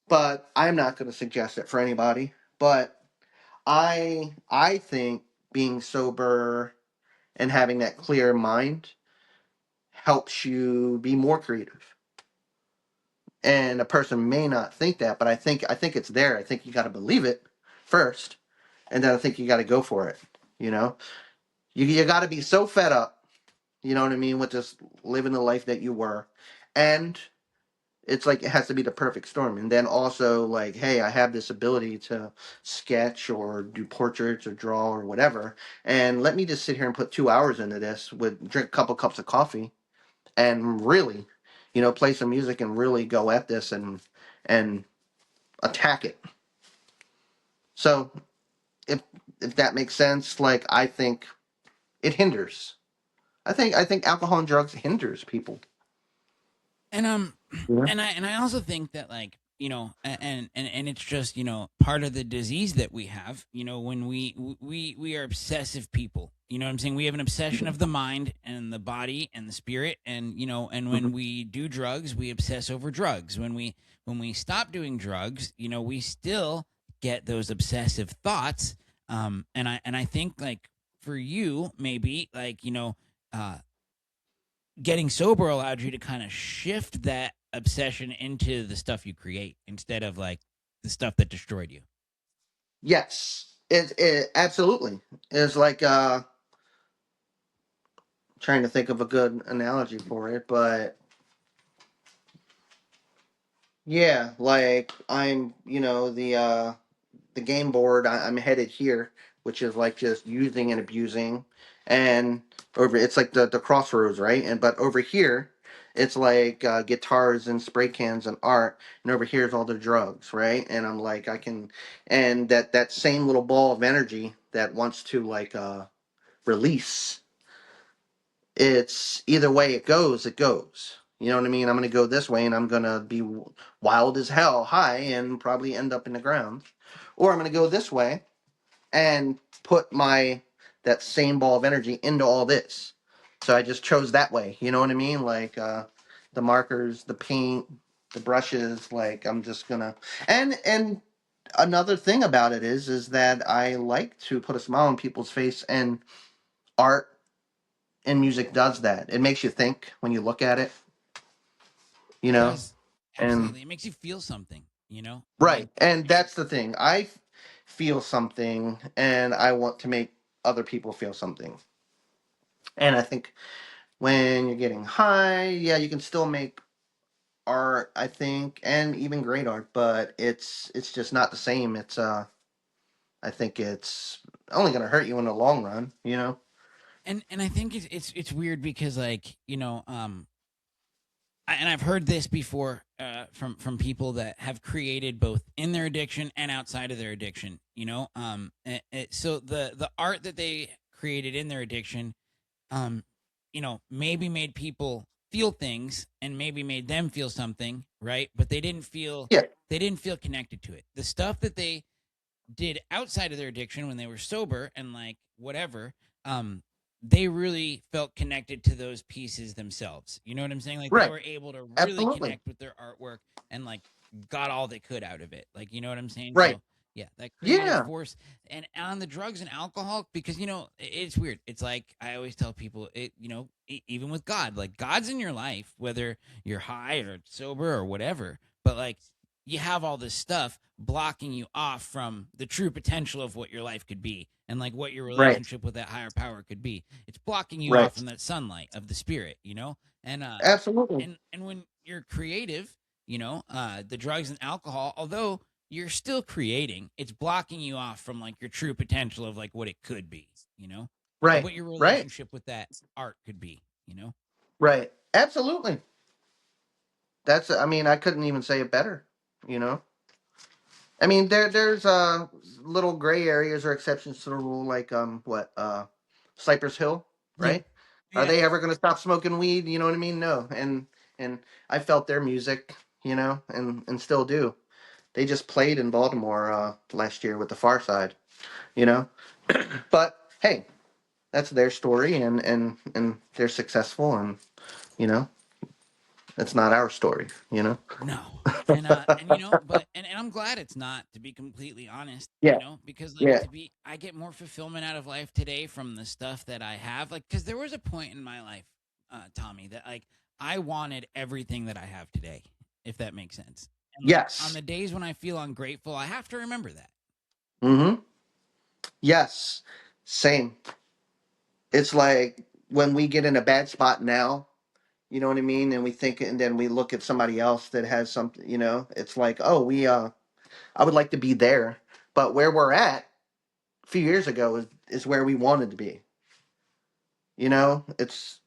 but I'm not going to suggest it for anybody. But I think being sober and having that clear mind helps you be more creative. And a person may not think that, but I think it's there. I think you got to believe it first, and then I think you got to go for it. You know, you got to be so fed up. You know what I mean, with just living the life that you were, and it's like it has to be the perfect storm. And then also like, hey, I have this ability to sketch or do portraits or draw or whatever, and let me just sit here and put 2 hours into this with drink a couple cups of coffee and really, play some music and really go at this and attack it. So if if that makes sense, like I think it hinders. I think alcohol and drugs hinders people. And Yeah. and I also think that like and it's just part of the disease that we have when we are obsessive people, what I'm saying. We have an obsession of the mind and the body and the spirit, and and when Mhm. we do drugs we obsess over drugs. When we stop doing drugs, we still get those obsessive thoughts. And I think like for you maybe like uh getting sober allowed you to kind of shift that obsession into the stuff you create instead of like the stuff that destroyed you. Yes, it absolutely is like trying to think of a good analogy for it, but yeah, like I'm the game board. I'm headed here, which is like just using and abusing, and over it's like the crossroads, right? And but over here, it's like guitars and spray cans and art, and over here is all the drugs, right? And I'm like, and that same little ball of energy that wants to like release. It's either way it goes, it goes. You know what I mean? I'm gonna go this way, and I'm gonna be wild as hell, high, and probably end up in the ground, or I'm gonna go this way and put my that same ball of energy into all this. So I just chose that way. You know what I mean? Like the markers, the paint, the brushes. Like I'm just gonna and another thing about it is that I like to put a smile on people's face, and art and music does that. It makes you think when you look at it. You It know, does. and Absolutely. It makes you feel something, I right, mean, and that's the thing. I feel something, and I want to make other people feel something. And I think when you're getting high, yeah, you can still make art, I think, and even great art, but it's just not the same. I think it's only going to hurt you in the long run, you know? And I think it's weird because like and I've heard this before from people that have created both in their addiction and outside of their addiction. So the art that they created in their addiction, um, maybe made people feel things and maybe made them feel something, right? But Yeah, they didn't feel connected to it. The stuff that they did outside of their addiction when they were sober and like whatever, um they really felt connected to those pieces themselves. You know what I'm saying? Like they right. were able to really Absolutely. connect with their artwork and like got all they could out of it. Like, you know what I'm saying? Right. So yeah, that creative Yeah. force. And on the drugs and alcohol, because it's weird. It's like I always tell people, even with God, like God's in your life, whether you're high or sober or whatever. But like you have all this stuff blocking you off from the true potential of what your life could be and like what your Right. relationship with that higher power could be. It's blocking you Right. off from that sunlight of the spirit. And Absolutely. and when you're creative, the drugs and alcohol, although you're still creating, it's blocking you off from like your true potential of like what it could be, and Right. what your Right. relationship with that art could be. Right. Absolutely. I mean, I couldn't even say it better, you know? I mean, there's little gray areas or exceptions to the rule, like Cypress Hill, Yeah. right? Are Yeah. they ever going to stop smoking weed? You know what I mean? No. And I felt their music, and still do. They just played in Baltimore last year with the Far Side, you know. But hey, that's their story, and they're successful, and you know, it's not our story, you know. No. And I'm glad it's not, to be completely honest, Yeah, because like yeah, I get more fulfillment out of life today from the stuff that I have. Like, because there was a point in my life, Tommy, that like I wanted everything that I have today, if that makes sense. And like on yes, the days when I feel ungrateful, I have to remember that. mm-hmm, yes, same. It's like when we get in a bad spot now, you know what I mean, and we think, and then we look at somebody else that has something, it's like, oh, I would like to be there, but where we're at a few years ago is where we wanted to be. It's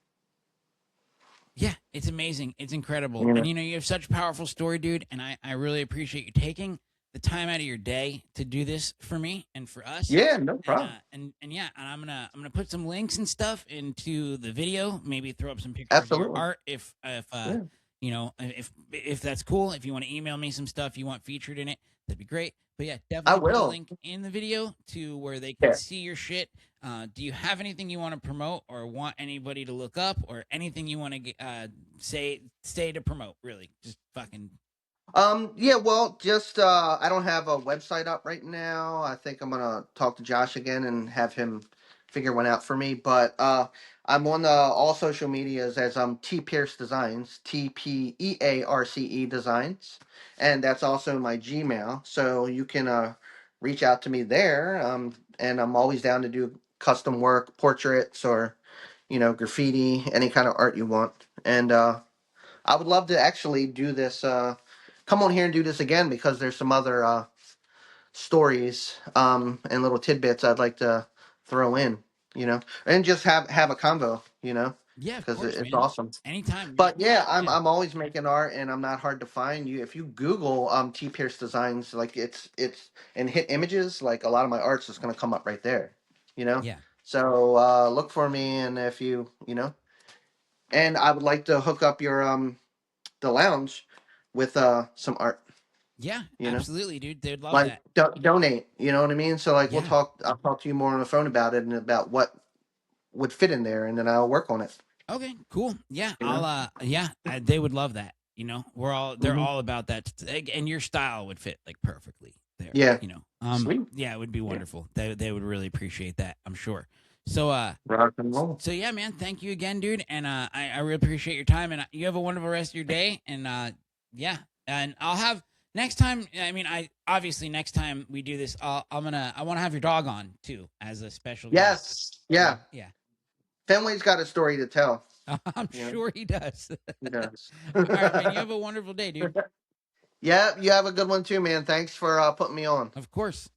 Yeah, it's amazing. It's incredible. you And know, you have such a powerful story, dude. And I really appreciate you taking the time out of your day to do this for me and for us. yeah, no And problem. yeah, and I'm gonna put some links and stuff into the video. Maybe throw up some pictures of your Absolutely. art if Yeah, if that's cool. If you want to email me some stuff you want featured in it, that'd be great. But yeah, I definitely put a will. link in the video to where they can Yeah. see your shit. Do you have anything you want to promote or want anybody to look up or anything you want to say to promote? Really, just fucking Yeah, well, just I don't have a website up right now. I think I'm gonna talk to Josh again and have him figure one out for me. But I'm on all social medias as T Pearce Designs, TPEARCE Designs, and that's also my Gmail. So you can reach out to me there. And I'm always down to do custom work, portraits, or graffiti, any kind of art you want. And I would love to actually do this. Come on here and do this again because there's some other stories and little tidbits I'd like to throw in, and just have a convo, yeah, of because course, it's man. awesome. Anytime, man. But yeah, I'm Yeah, I'm always making art, and I'm not hard to find. If you Google T Pierce Designs, like it's and hit images, like a lot of my art's just gonna come up right there, you know. yeah, So look for me, and if and I would like to hook up your the lounge with some art, yeah. you know, Absolutely, dude. They'd love like that. donate, you know what I mean? So like Yeah. I'll talk to you more on the phone about it and about what would fit in there, and then I'll work on it, Okay. Cool. Yeah. you know. Yeah. They would love that. They're Hmm. all about that, and your style would fit like perfectly there. Yeah, sweet. Yeah, it would be Yeah, wonderful. They would really appreciate that. I'm sure. So rock and roll. So yeah, man, thank you again, dude, and I really appreciate your time, and you have a wonderful rest of your day, and yeah, and I'll have Next time, I mean, I obviously next time we do this, I want to have your dog on too as a special guest. Yes. Yeah. Yeah, Fenway's got a story to tell. I'm You know, sure he does. he does. All right, man. You have a wonderful day, dude. Yeah, you have a good one too, man. Thanks for putting me on. Of course.